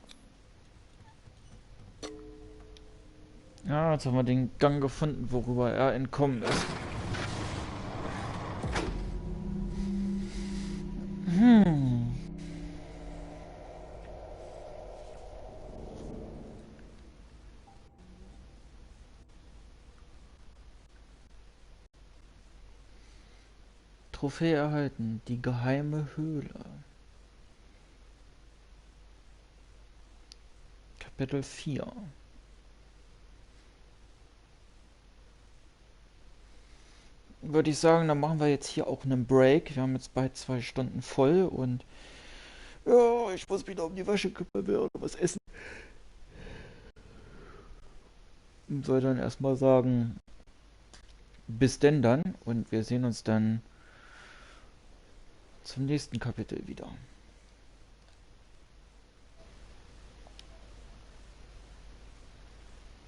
Ja, jetzt haben wir den Gang gefunden, worüber er entkommen ist. Trophäe erhalten, die geheime Höhle. Kapitel 4. Würde ich sagen, dann machen wir jetzt hier auch einen Break. Wir haben jetzt bald 2 Stunden voll und ja, ich muss wieder um die Wäsche kümmern oder was essen. Und soll dann erstmal sagen, bis denn dann und wir sehen uns dann zum nächsten Kapitel wieder.